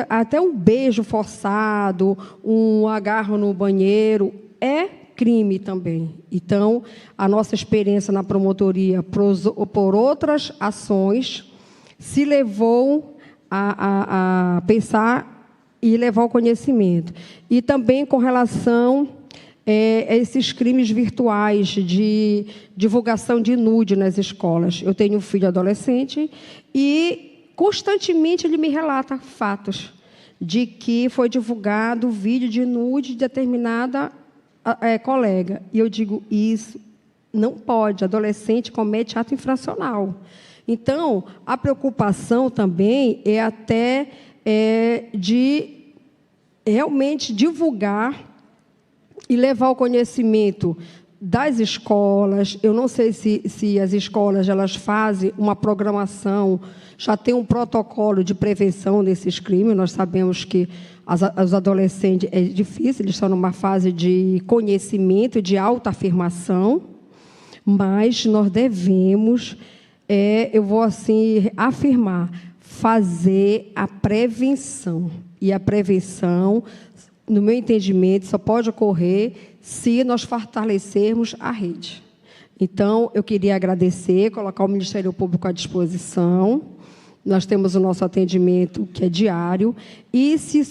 até um beijo forçado, um agarro no banheiro, é crime também. Então, a nossa experiência na promotoria, por outras ações, se levou a pensar e levar o conhecimento. E também com relação a esses crimes virtuais de divulgação de nude nas escolas. Eu tenho um filho adolescente e, constantemente, ele me relata fatos de que foi divulgado vídeo de nude de determinada colega. E eu digo, isso não pode, adolescente comete ato infracional. Então, a preocupação também é até de realmente divulgar e levar o conhecimento das escolas. Eu não sei se as escolas elas fazem uma programação, já tem um protocolo de prevenção desses crimes. Nós sabemos que os adolescentes é difícil, eles estão numa fase de conhecimento, de autoafirmação, mas nós devemos, eu vou assim afirmar, fazer a prevenção. E a prevenção, no meu entendimento, só pode ocorrer se nós fortalecermos a rede. Então, eu queria agradecer, colocar o Ministério Público à disposição. Nós temos o nosso atendimento, que é diário. E se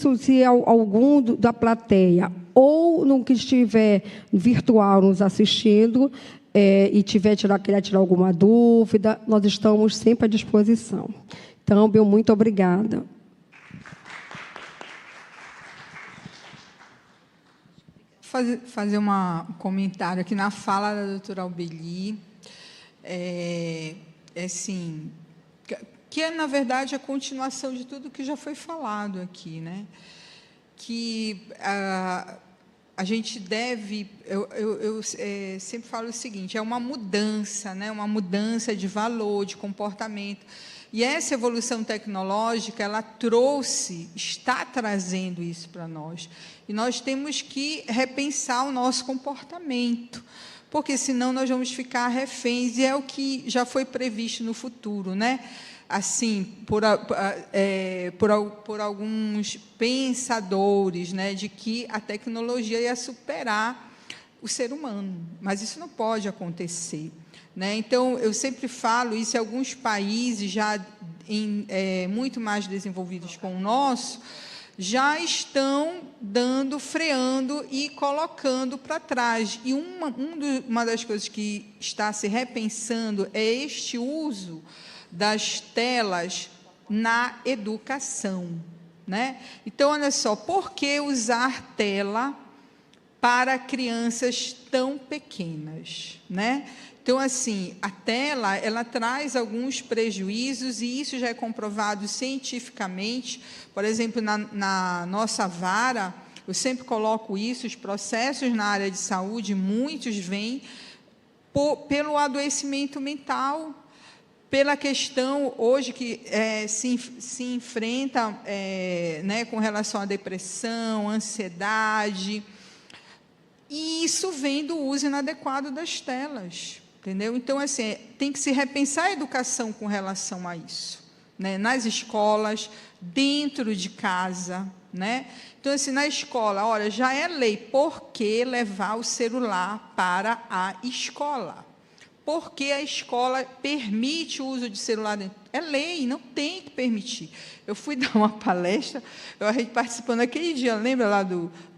algum da plateia ou no que estiver virtual nos assistindo, e querer tirar alguma dúvida, nós estamos sempre à disposição. Então, meu muito obrigada. Fazer um comentário aqui na fala da doutora Albeli, assim, que é, na verdade, a continuação de tudo que já foi falado aqui, né? Que a gente deve, eu sempre falo o seguinte, é uma mudança, né? Uma mudança de valor, de comportamento. E essa evolução tecnológica, ela está trazendo isso para nós. E nós temos que repensar o nosso comportamento, porque senão nós vamos ficar reféns, e é o que já foi previsto no futuro, né? Assim, por alguns pensadores, né, de que a tecnologia ia superar o ser humano, mas isso não pode acontecer, né? Então, eu sempre falo isso, em alguns países já muito mais desenvolvidos com o nosso, já estão freando e colocando para trás. E uma das coisas que está se repensando é este uso das telas na educação, né? Então, olha só, por que usar tela para crianças tão pequenas, né? Então, assim, a tela, ela traz alguns prejuízos, e isso já é comprovado cientificamente. Por exemplo, na nossa vara, eu sempre coloco isso, os processos na área de saúde, muitos vêm pelo adoecimento mental, pela questão hoje que se enfrenta né, com relação à depressão, ansiedade, e isso vem do uso inadequado das telas, entendeu? Então, assim, tem que se repensar a educação com relação a isso, né? Nas escolas, dentro de casa, né? Então, assim, na escola, olha, já é lei, por que levar o celular para a escola? Porque a escola permite o uso de celular dentro. É lei, não tem que permitir. Eu fui dar uma palestra, a gente participando naquele dia, lembra lá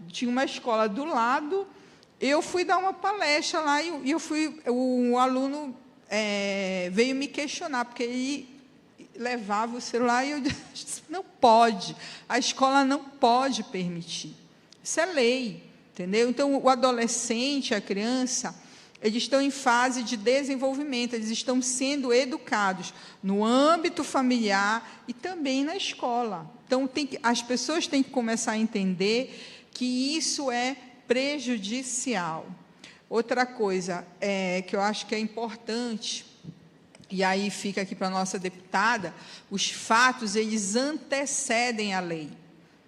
tinha uma escola do lado, eu fui dar uma palestra lá e o aluno veio me questionar, porque ele levava o celular e eu disse, não pode, a escola não pode permitir. Isso é lei, entendeu? Então, o adolescente, a criança, eles estão em fase de desenvolvimento, eles estão sendo educados no âmbito familiar e também na escola. Então, as pessoas têm que começar a entender que isso é prejudicial. Outra coisa que eu acho que é importante, e aí fica aqui para a nossa deputada, os fatos, eles antecedem a lei,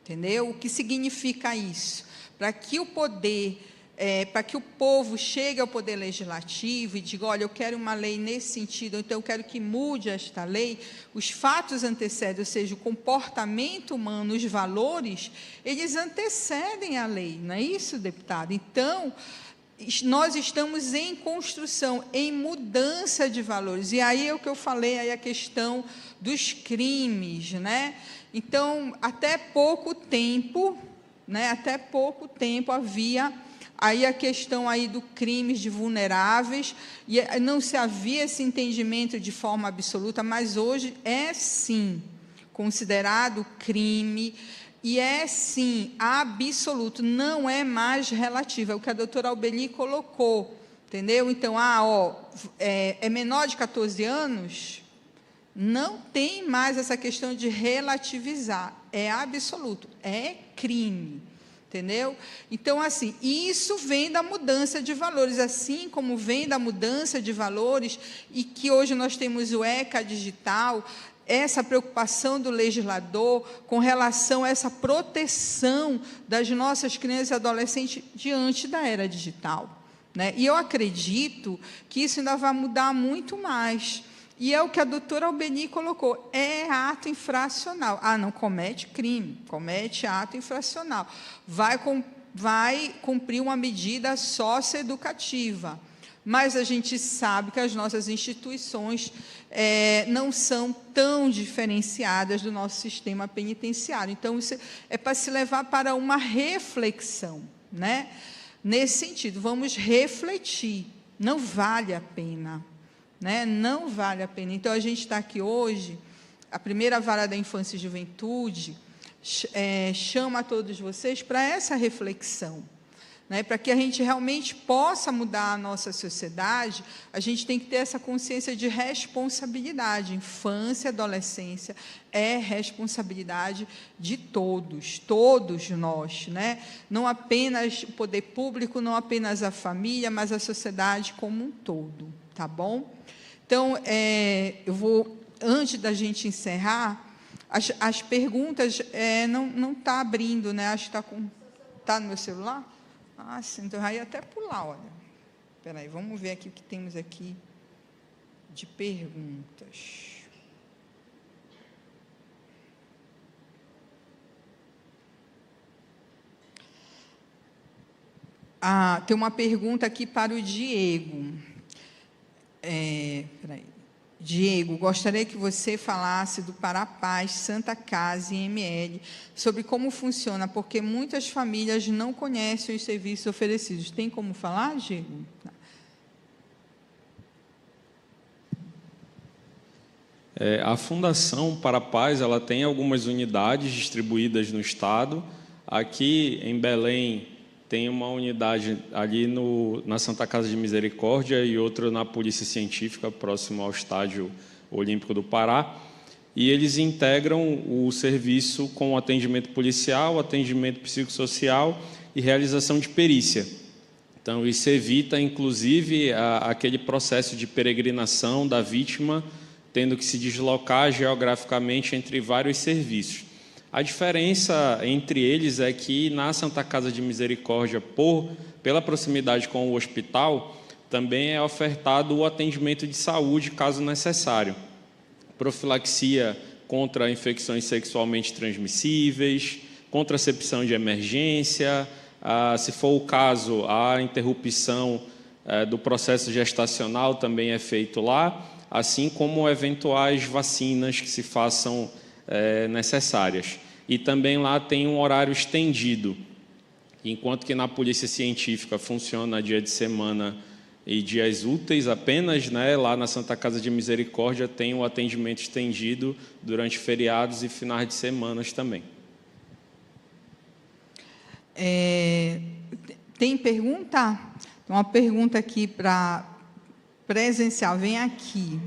entendeu? O que significa isso? Para que o poder... para que o povo chegue ao poder legislativo e diga, olha, eu quero uma lei nesse sentido, então eu quero que mude esta lei, os fatos antecedem, ou seja, o comportamento humano, os valores, eles antecedem a lei, não é isso, deputado? Então, nós estamos em construção, em mudança de valores, e aí é o que eu falei, aí a questão dos crimes, né? Então, até pouco tempo havia... Aí a questão aí do crimes de vulneráveis, e não se havia esse entendimento de forma absoluta, mas hoje é sim considerado crime, e é sim absoluto, não é mais relativo, é o que a doutora Albeli colocou, entendeu? Então, é menor de 14 anos, não tem mais essa questão de relativizar, é absoluto, é crime. Entendeu? Então, assim, isso vem da mudança de valores, assim como vem da mudança de valores, e que hoje nós temos o ECA digital, essa preocupação do legislador com relação a essa proteção das nossas crianças e adolescentes diante da era digital, né? E eu acredito que isso ainda vai mudar muito mais. E é o que a doutora Albeli colocou, é ato infracional. Não comete crime, comete ato infracional. Vai cumprir uma medida socioeducativa. Mas a gente sabe que as nossas instituições não são tão diferenciadas do nosso sistema penitenciário. Então, isso é para se levar para uma reflexão, né? Nesse sentido, vamos refletir, Não vale a pena, né? Não vale a pena. Então, a gente está aqui hoje, a primeira vara da infância e juventude chama a todos vocês para essa reflexão, né? Para que a gente realmente possa mudar a nossa sociedade, a gente tem que ter essa consciência de responsabilidade. Infância e adolescência é responsabilidade de todos nós, né? Não apenas o poder público, não apenas a família, mas a sociedade como um todo, tá bom? Então, eu vou, antes da gente encerrar, as perguntas não está abrindo, né? Acho que está no meu celular. Ah, sim, então eu ia até pular, olha. Espera aí, vamos ver aqui o que temos aqui de perguntas. Tem uma pergunta aqui para o Diego. Espera aí. Diego, gostaria que você falasse do Parapaz, Santa Casa e ML, sobre como funciona, porque muitas famílias não conhecem os serviços oferecidos. Tem como falar, Diego? A Fundação Parapaz, ela tem algumas unidades distribuídas no estado. Aqui em Belém tem uma unidade ali na Santa Casa de Misericórdia e outra na Polícia Científica, próximo ao Estádio Olímpico do Pará. E eles integram o serviço com atendimento policial, atendimento psicossocial e realização de perícia. Então, isso evita, inclusive, aquele processo de peregrinação da vítima, tendo que se deslocar geograficamente entre vários serviços. A diferença entre eles é que na Santa Casa de Misericórdia, pela proximidade com o hospital, também é ofertado o atendimento de saúde, caso necessário. Profilaxia contra infecções sexualmente transmissíveis, contracepção de emergência, se for o caso, a interrupção do processo gestacional também é feito lá, assim como eventuais vacinas que se façam necessárias. E também lá tem um horário estendido, enquanto que na Polícia Científica funciona dia de semana e dias úteis apenas, né? Lá na Santa Casa de Misericórdia tem um atendimento estendido durante feriados e finais de semanas também. Tem pergunta? Tem uma pergunta aqui para presencial. Vem aqui.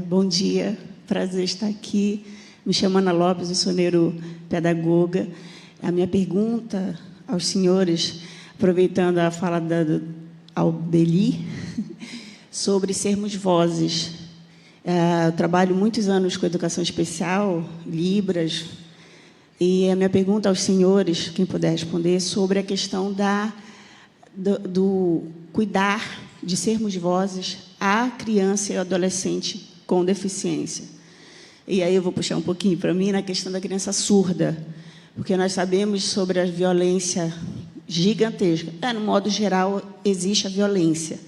Bom dia, prazer estar aqui. Me chamo Ana Lopes, eu sou neuropedagoga. A minha pergunta aos senhores, aproveitando a fala da Albeli, sobre sermos vozes. Eu trabalho muitos anos com educação especial, Libras, e a minha pergunta aos senhores, quem puder responder, sobre a questão do cuidar de sermos vozes à criança e ao adolescente com deficiência. E aí eu vou puxar um pouquinho para mim na questão da criança surda, porque nós sabemos sobre a violência gigantesca. No modo geral, existe a violência,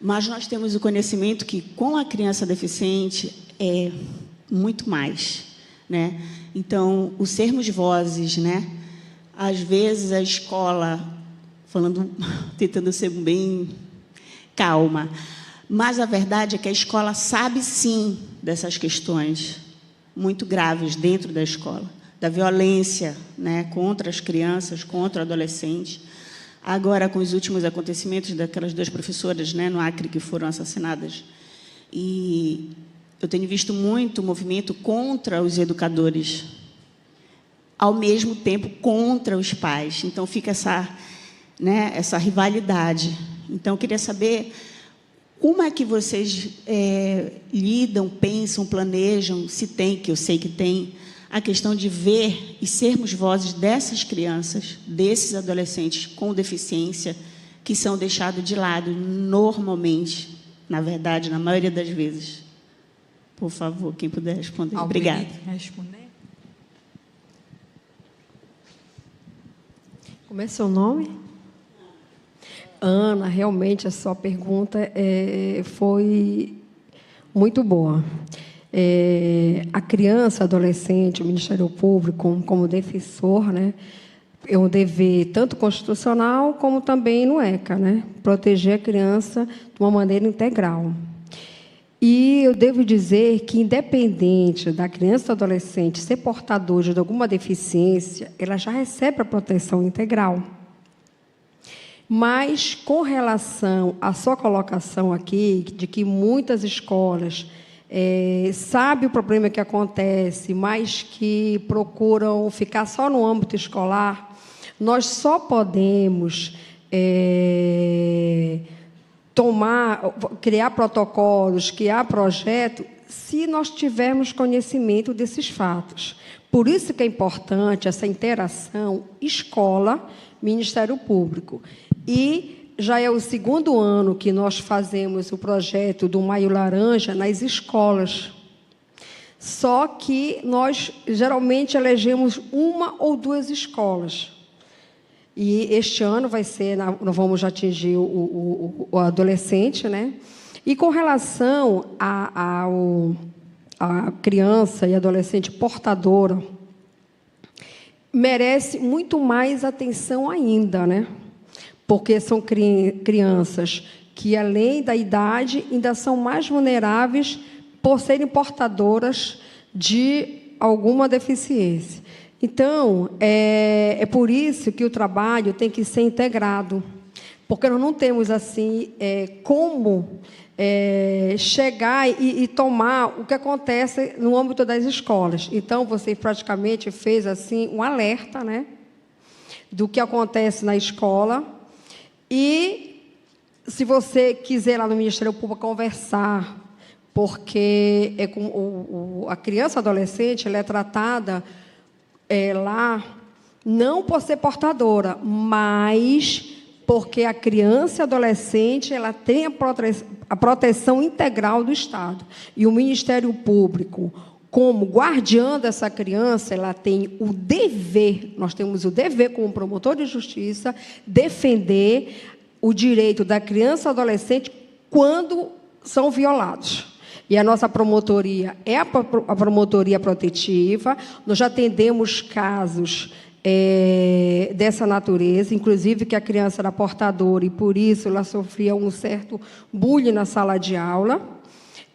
mas nós temos o conhecimento que, com a criança deficiente, é muito mais, né? Então, o sermos vozes, né? Às vezes, a escola, tentando ser bem calma, mas a verdade é que a escola sabe, sim, dessas questões muito graves dentro da escola, da violência, né, contra as crianças, contra o adolescente. Agora, com os últimos acontecimentos daquelas 2 professoras, né, no Acre, que foram assassinadas, e eu tenho visto muito movimento contra os educadores, ao mesmo tempo contra os pais. Então, fica essa rivalidade. Então, eu queria saber como é que vocês lidam, pensam, planejam, se tem, que eu sei que tem, a questão de ver e sermos vozes dessas crianças, desses adolescentes com deficiência, que são deixados de lado normalmente, na verdade, na maioria das vezes. Por favor, quem puder responder. Obrigada. Responder? Como é seu nome? Ana, realmente a sua pergunta foi muito boa. A criança, adolescente, o Ministério Público, como defensor, né, é um dever tanto constitucional como também no ECA, né, proteger a criança de uma maneira integral. E eu devo dizer que, independente da criança ou adolescente ser portador de alguma deficiência, ela já recebe a proteção integral. Mas, com relação à sua colocação aqui, de que muitas escolas sabem o problema que acontece, mas que procuram ficar só no âmbito escolar, nós só podemos criar protocolos, criar projeto, se nós tivermos conhecimento desses fatos. Por isso que é importante essa interação escola-Ministério Público. E já é o 2º ano que nós fazemos o projeto do Maio Laranja nas escolas. Só que nós, geralmente, elegemos 1 ou 2 escolas. E este ano vai ser, nós vamos atingir o adolescente, né? E com relação à criança e adolescente portadora, merece muito mais atenção ainda, né? Porque são crianças que, além da idade, ainda são mais vulneráveis por serem portadoras de alguma deficiência. Então, é por isso que o trabalho tem que ser integrado, porque nós não temos assim como chegar e tomar o que acontece no âmbito das escolas. Então, você praticamente fez assim um alerta, né, do que acontece na escola. E, se você quiser lá no Ministério Público conversar, porque a criança adolescente ela é tratada lá não por ser portadora, mas porque a criança e adolescente ela tem a proteção integral do Estado. E o Ministério Público, como guardiã dessa criança, ela tem o dever, nós temos o dever como promotor de justiça, defender o direito da criança e adolescente quando são violados. E a nossa promotoria é a promotoria protetiva. Nós já atendemos casos dessa natureza, inclusive que a criança era portadora e, por isso, ela sofria um certo bullying na sala de aula.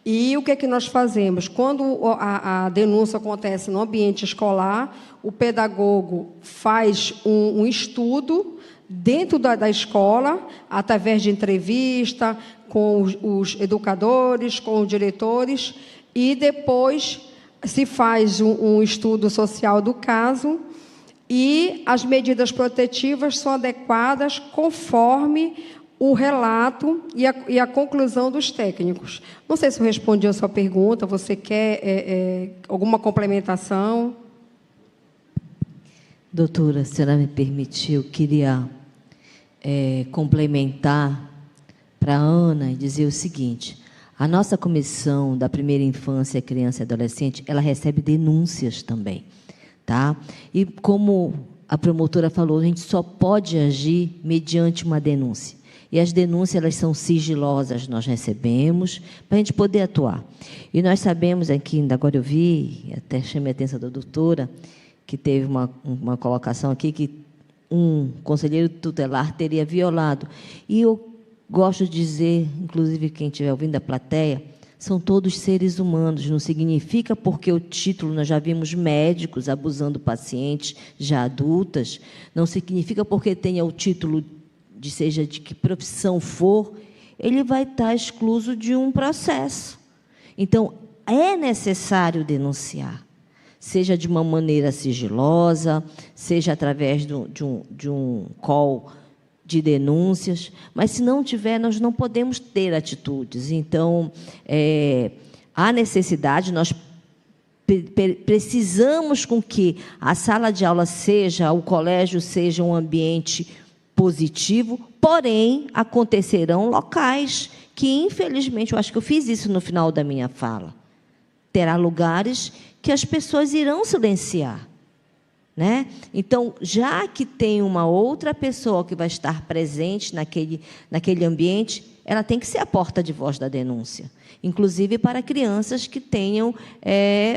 E o que é que nós fazemos? Quando a denúncia acontece no ambiente escolar, o pedagogo faz um estudo dentro da escola, através de entrevista, com os educadores, com os diretores, e depois se faz um estudo social do caso e as medidas protetivas são adequadas conforme o relato e a conclusão dos técnicos. Não sei se eu respondi a sua pergunta, você quer alguma complementação? Doutora, se a senhora me permitir, eu queria complementar para a Ana e dizer o seguinte: a nossa comissão da primeira infância, criança e adolescente, ela recebe denúncias também, tá? E como a promotora falou, a gente só pode agir mediante uma denúncia. E as denúncias, elas são sigilosas, nós recebemos, para a gente poder atuar. E nós sabemos aqui, ainda agora eu vi, até chamei a atenção da doutora, que teve uma colocação aqui, que um conselheiro tutelar teria violado. E eu gosto de dizer, inclusive quem estiver ouvindo da plateia, são todos seres humanos, não significa porque o título, nós já vimos médicos abusando pacientes já adultas, não significa porque tenha o título seja de que profissão for, ele vai estar excluso de um processo. Então, é necessário denunciar, seja de uma maneira sigilosa, seja através de um call de denúncias, mas, se não tiver, nós não podemos ter atitudes. Então, há necessidade, nós precisamos com que a sala de aula seja, o colégio seja um ambiente positivo, porém, acontecerão locais que, infelizmente, eu acho que eu fiz isso no final da minha fala, terá lugares que as pessoas irão silenciar, né? Então, já que tem uma outra pessoa que vai estar presente naquele ambiente, ela tem que ser a porta de voz da denúncia, inclusive para crianças que tenham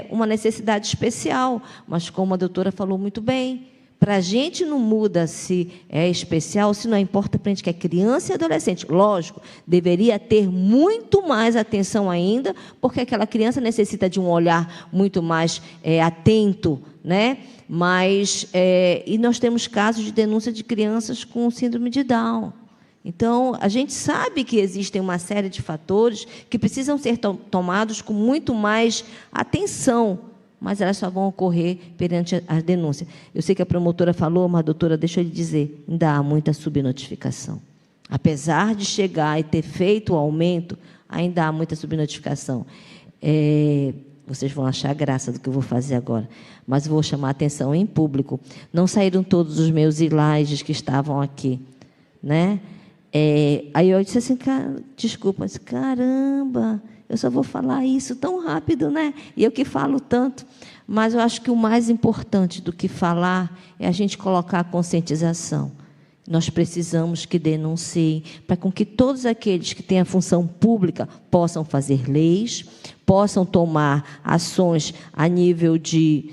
uma necessidade especial. Mas, como a doutora falou muito bem, para a gente não muda se é especial, se não importa para a gente que é criança e adolescente. Lógico, deveria ter muito mais atenção ainda, porque aquela criança necessita de um olhar muito mais atento, né? Mas, e nós temos casos de denúncia de crianças com síndrome de Down. Então, a gente sabe que existem uma série de fatores que precisam ser tomados com muito mais atenção, mas elas só vão ocorrer perante a denúncia. Eu sei que a promotora falou, mas, doutora, deixa eu lhe dizer, ainda há muita subnotificação. Apesar de chegar e ter feito o aumento, ainda há muita subnotificação. Vocês vão achar graça do que eu vou fazer agora, mas vou chamar a atenção em público. Não saíram todos os meus slides que estavam aqui, né? Aí eu disse assim, desculpa, disse, caramba, eu só vou falar isso tão rápido, né? E eu que falo tanto. Mas eu acho que o mais importante do que falar é a gente colocar a conscientização. Nós precisamos que denunciem, para com que todos aqueles que têm a função pública possam fazer leis, possam tomar ações a nível de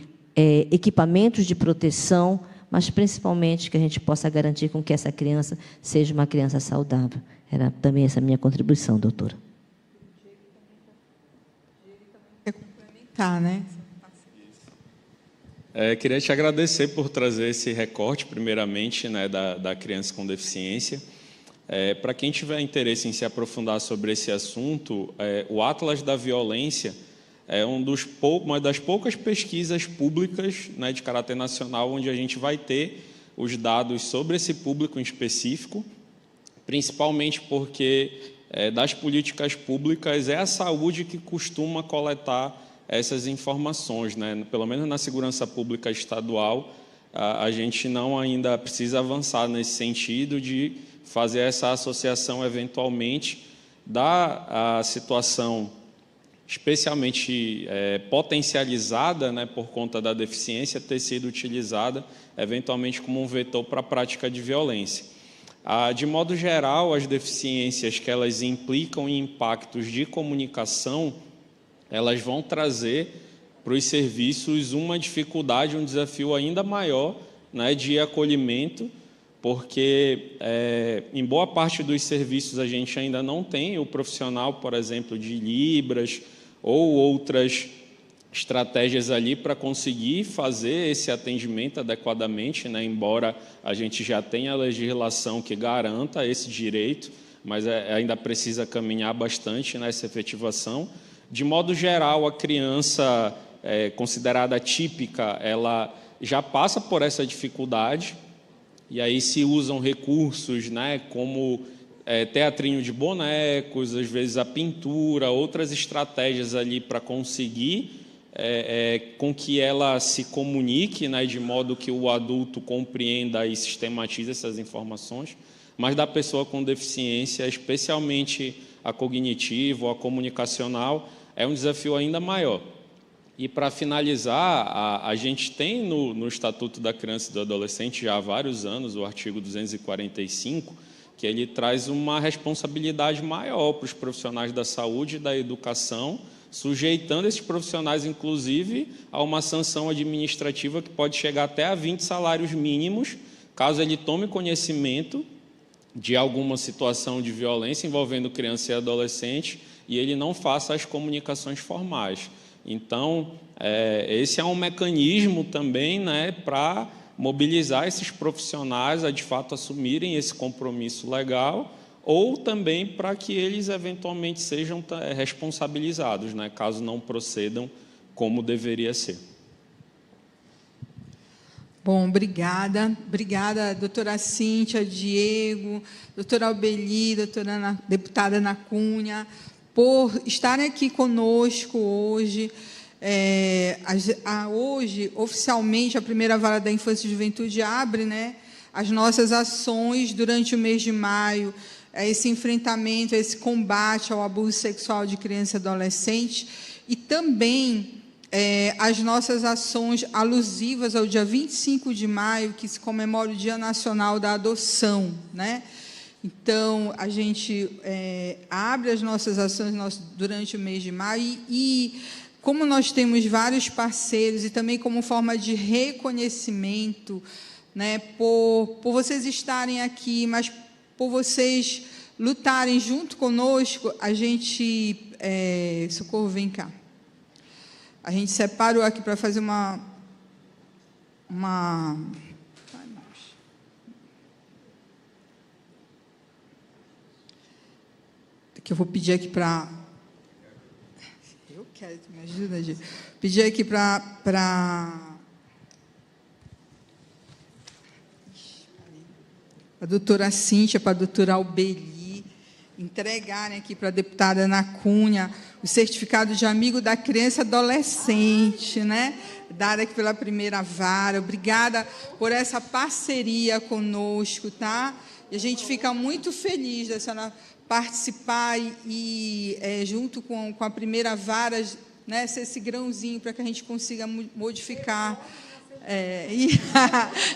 equipamentos de proteção, mas principalmente que a gente possa garantir com que essa criança seja uma criança saudável. Era também essa minha contribuição, doutora. Né? Queria te agradecer por trazer esse recorte, primeiramente, né, da criança com deficiência. Para quem tiver interesse em se aprofundar sobre esse assunto, o Atlas da Violência é uma das poucas pesquisas públicas, né, de caráter nacional, onde a gente vai ter os dados sobre esse público em específico, principalmente porque das políticas públicas é a saúde que costuma coletar essas informações, né? Pelo menos na segurança pública estadual, a gente não ainda precisa avançar nesse sentido de fazer essa associação, eventualmente, da situação especialmente potencializada, né, por conta da deficiência, ter sido utilizada, eventualmente, como um vetor para a prática de violência. De modo geral, as deficiências que elas implicam em impactos de comunicação, elas vão trazer para os serviços uma dificuldade, um desafio ainda maior, né, de acolhimento, porque em boa parte dos serviços a gente ainda não tem o profissional, por exemplo, de Libras ou outras estratégias ali para conseguir fazer esse atendimento adequadamente, né, embora a gente já tenha a legislação que garanta esse direito, mas ainda precisa caminhar bastante nessa efetivação. De modo geral, a criança considerada típica, ela já passa por essa dificuldade, e aí se usam recursos, né, como teatrinho de bonecos, às vezes a pintura, outras estratégias ali para conseguir com que ela se comunique, né, de modo que o adulto compreenda e sistematize essas informações, mas da pessoa com deficiência, especialmente a cognitiva ou a comunicacional, é um desafio ainda maior. E, para finalizar, a gente tem no Estatuto da Criança e do Adolescente, já há vários anos, o artigo 245, que ele traz uma responsabilidade maior para os profissionais da saúde e da educação, sujeitando esses profissionais, inclusive, a uma sanção administrativa que pode chegar até a 20 salários mínimos, caso ele tome conhecimento de alguma situação de violência envolvendo criança e adolescente e ele não faça as comunicações formais. Então, esse é um mecanismo também, né, para mobilizar esses profissionais a, de fato, assumirem esse compromisso legal, ou também para que eles, eventualmente, sejam responsabilizados, né, caso não procedam como deveria ser. Bom, obrigada. Obrigada, doutora Cíntia, Diego, doutora Albeli, deputada Ana Cunha, por estarem aqui conosco hoje. Hoje, oficialmente, a primeira Vara da Infância e Juventude abre, né, as nossas ações durante o mês de maio, esse enfrentamento, esse combate ao abuso sexual de criança e adolescente, e também as nossas ações alusivas ao dia 25 de maio, que se comemora o Dia Nacional da Adoção, né? Então, a gente abre as nossas ações durante o mês de maio e como nós temos vários parceiros e também como forma de reconhecimento, né, por vocês estarem aqui, mas por vocês lutarem junto conosco, a gente... Socorro, vem cá. A gente separou aqui para fazer que eu vou pedir aqui para... Eu quero, tu me ajuda, Gi? Pedir aqui para a doutora Cíntia, para a doutora Albeli, entregarem aqui para a deputada Ana Cunha o certificado de amigo da criança e adolescente, né? Dado aqui pela primeira vara. Obrigada por essa parceria conosco, tá? E a gente fica muito feliz da senhora participar e junto com a primeira vara, né, ser esse grãozinho para que a gente consiga modificar.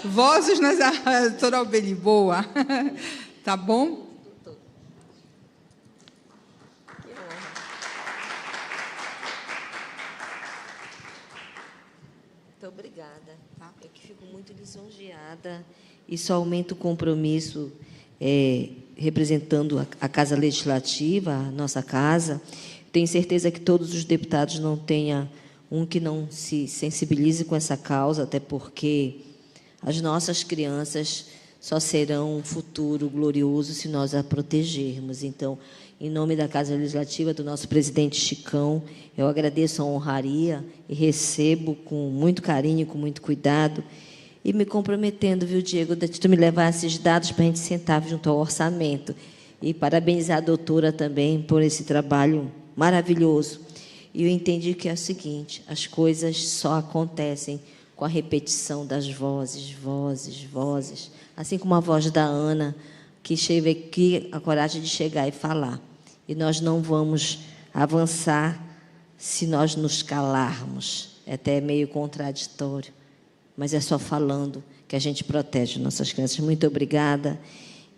Vozes nas... Doutora Albeli, boa. Tá bom? Muito obrigada. Eu que fico muito lisonjeada e só aumento o compromisso representando a Casa Legislativa, a nossa casa. Tenho certeza que todos os deputados não tenham um que não se sensibilize com essa causa, até porque as nossas crianças só serão um futuro glorioso se nós a protegermos. Então, em nome da Casa Legislativa, do nosso presidente Chicão, eu agradeço a honraria e recebo com muito carinho, com muito cuidado, e me comprometendo, viu, Diego, de tu me levar esses dados para a gente sentar junto ao orçamento. E parabenizar a doutora também por esse trabalho maravilhoso. E eu entendi que é o seguinte, as coisas só acontecem com a repetição das vozes, vozes, vozes, assim como a voz da Ana, que teve aqui a coragem de chegar e falar. E nós não vamos avançar se nós nos calarmos. É até meio contraditório, mas é só falando que a gente protege nossas crianças. Muito obrigada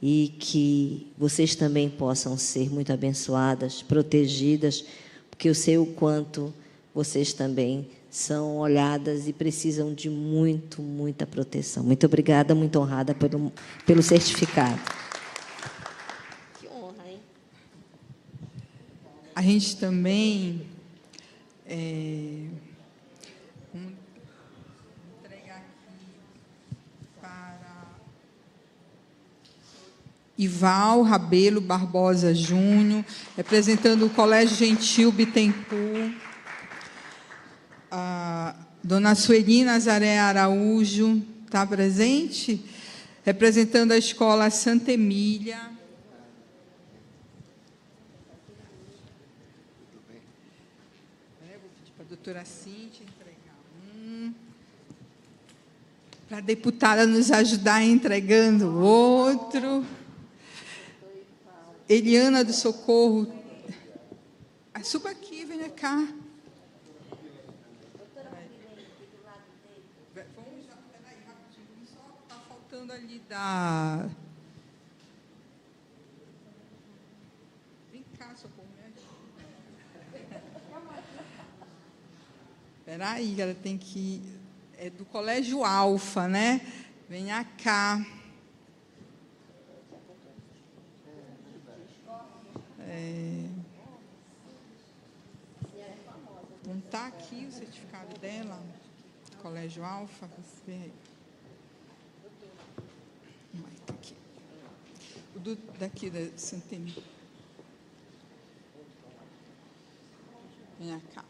e que vocês também possam ser muito abençoadas, protegidas, porque eu sei o quanto vocês também são olhadas e precisam de muita proteção. Muito obrigada, muito honrada pelo certificado. Que honra, hein? A gente também... vamos entregar aqui para Ival Rabelo Barbosa Júnior, representando o Colégio Gentil Bittencourt. A dona Sueli Nazaré Araújo está presente, representando a Escola Santa Emília. Vou pedir para a doutora Cíntia entregar para a deputada nos ajudar entregando o outro. Eliana do Socorro. Suba aqui, venha cá. Ali da... Vem cá, Socorro. Espera aí, ela tem que... É do Colégio Alfa, né? Venha cá. Não está aqui o certificado dela? Colégio Alfa? Aqui. O daqui da Santa Emília. Vem cá.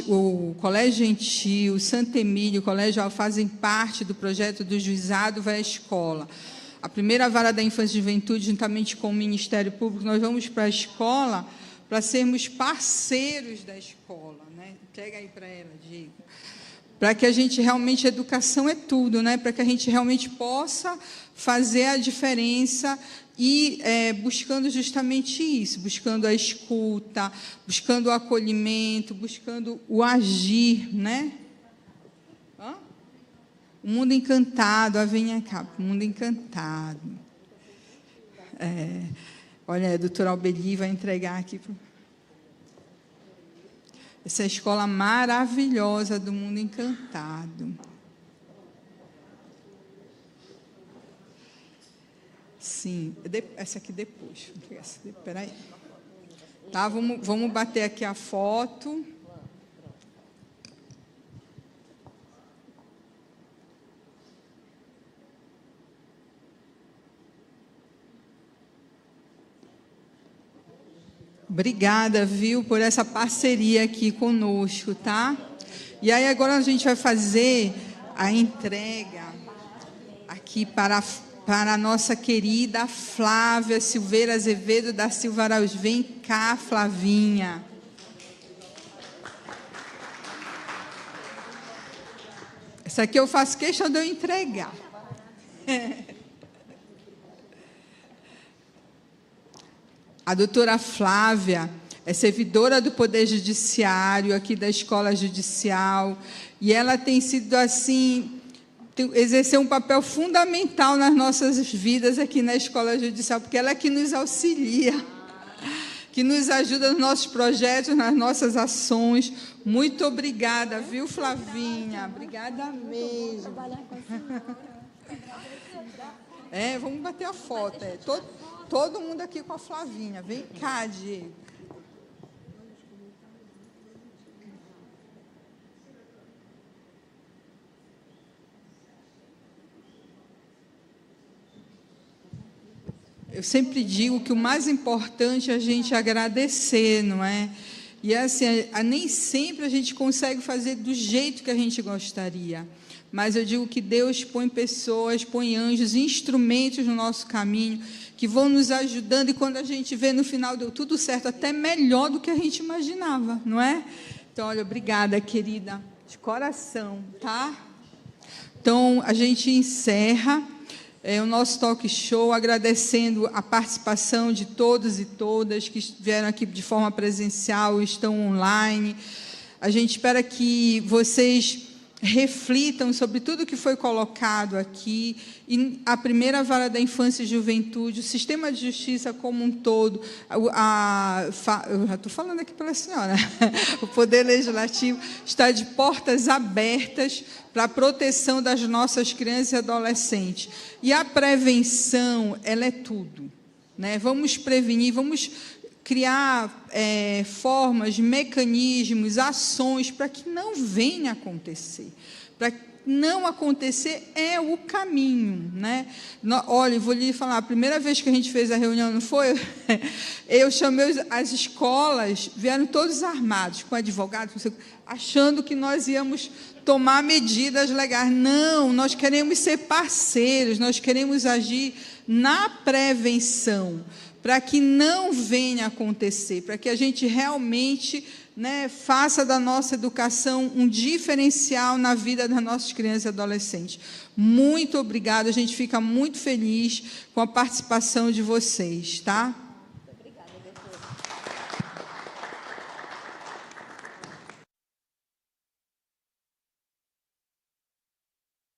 O Colégio Gentil, Santa Emília, o Colégio Alfa fazem parte do projeto do Juizado Vai à Escola. A primeira vara da Infância e Juventude, juntamente com o Ministério Público, nós vamos para a escola para sermos parceiros da escola, né? Pega aí para ela, Diego. Para que a gente realmente, educação é tudo, né? Para que a gente realmente possa fazer a diferença e buscando justamente isso, buscando a escuta, buscando o acolhimento, buscando o agir, né? O mundo encantado, venha cá, o mundo encantado. Olha, a doutora Albeli vai entregar aqui. Essa escola maravilhosa do mundo encantado. Sim, essa aqui depois. Espera aí. Tá, vamos bater aqui a foto. Obrigada, viu, por essa parceria aqui conosco, tá? E aí agora a gente vai fazer a entrega aqui para a nossa querida Flávia Silveira Azevedo da Silva Araújo. Vem cá, Flavinha. Essa aqui eu faço questão de eu entregar. A doutora Flávia é servidora do Poder Judiciário, aqui da Escola Judicial, e ela tem sido, assim, exercer um papel fundamental nas nossas vidas aqui na Escola Judicial, porque ela é que nos auxilia, que nos ajuda nos nossos projetos, nas nossas ações. Muito obrigada, viu, Flavinha? Obrigada mesmo. Vamos bater a foto. Todo mundo aqui com a Flavinha. Vem cá, Diego. Eu sempre digo que o mais importante é a gente agradecer, não é? E assim, nem sempre a gente consegue fazer do jeito que a gente gostaria. Mas eu digo que Deus põe pessoas, põe anjos, instrumentos no nosso caminho, que vão nos ajudando, e quando a gente vê no final deu tudo certo, até melhor do que a gente imaginava, não é? Então, olha, obrigada, querida, de coração, tá? Então, a gente encerra o nosso talk show, agradecendo a participação de todos e todas que vieram aqui de forma presencial, estão online. A gente espera que vocês reflitam sobre tudo que foi colocado aqui, e a primeira vara da infância e juventude, o sistema de justiça como um todo, eu já estou falando aqui pela senhora, o Poder Legislativo está de portas abertas para a proteção das nossas crianças e adolescentes. E a prevenção, ela é tudo, né? Vamos prevenir, vamos criar formas, mecanismos, ações para que não venha a acontecer. Para não acontecer é o caminho, né? Olha, vou lhe falar, a primeira vez que a gente fez a reunião, não foi? Eu chamei as escolas, vieram todos armados, com advogados, achando que nós íamos tomar medidas legais. Não, nós queremos ser parceiros, nós queremos agir na prevenção, para que não venha a acontecer, para que a gente realmente, né, faça da nossa educação um diferencial na vida das nossas crianças e adolescentes. Muito obrigada, a gente fica muito feliz com a participação de vocês, tá?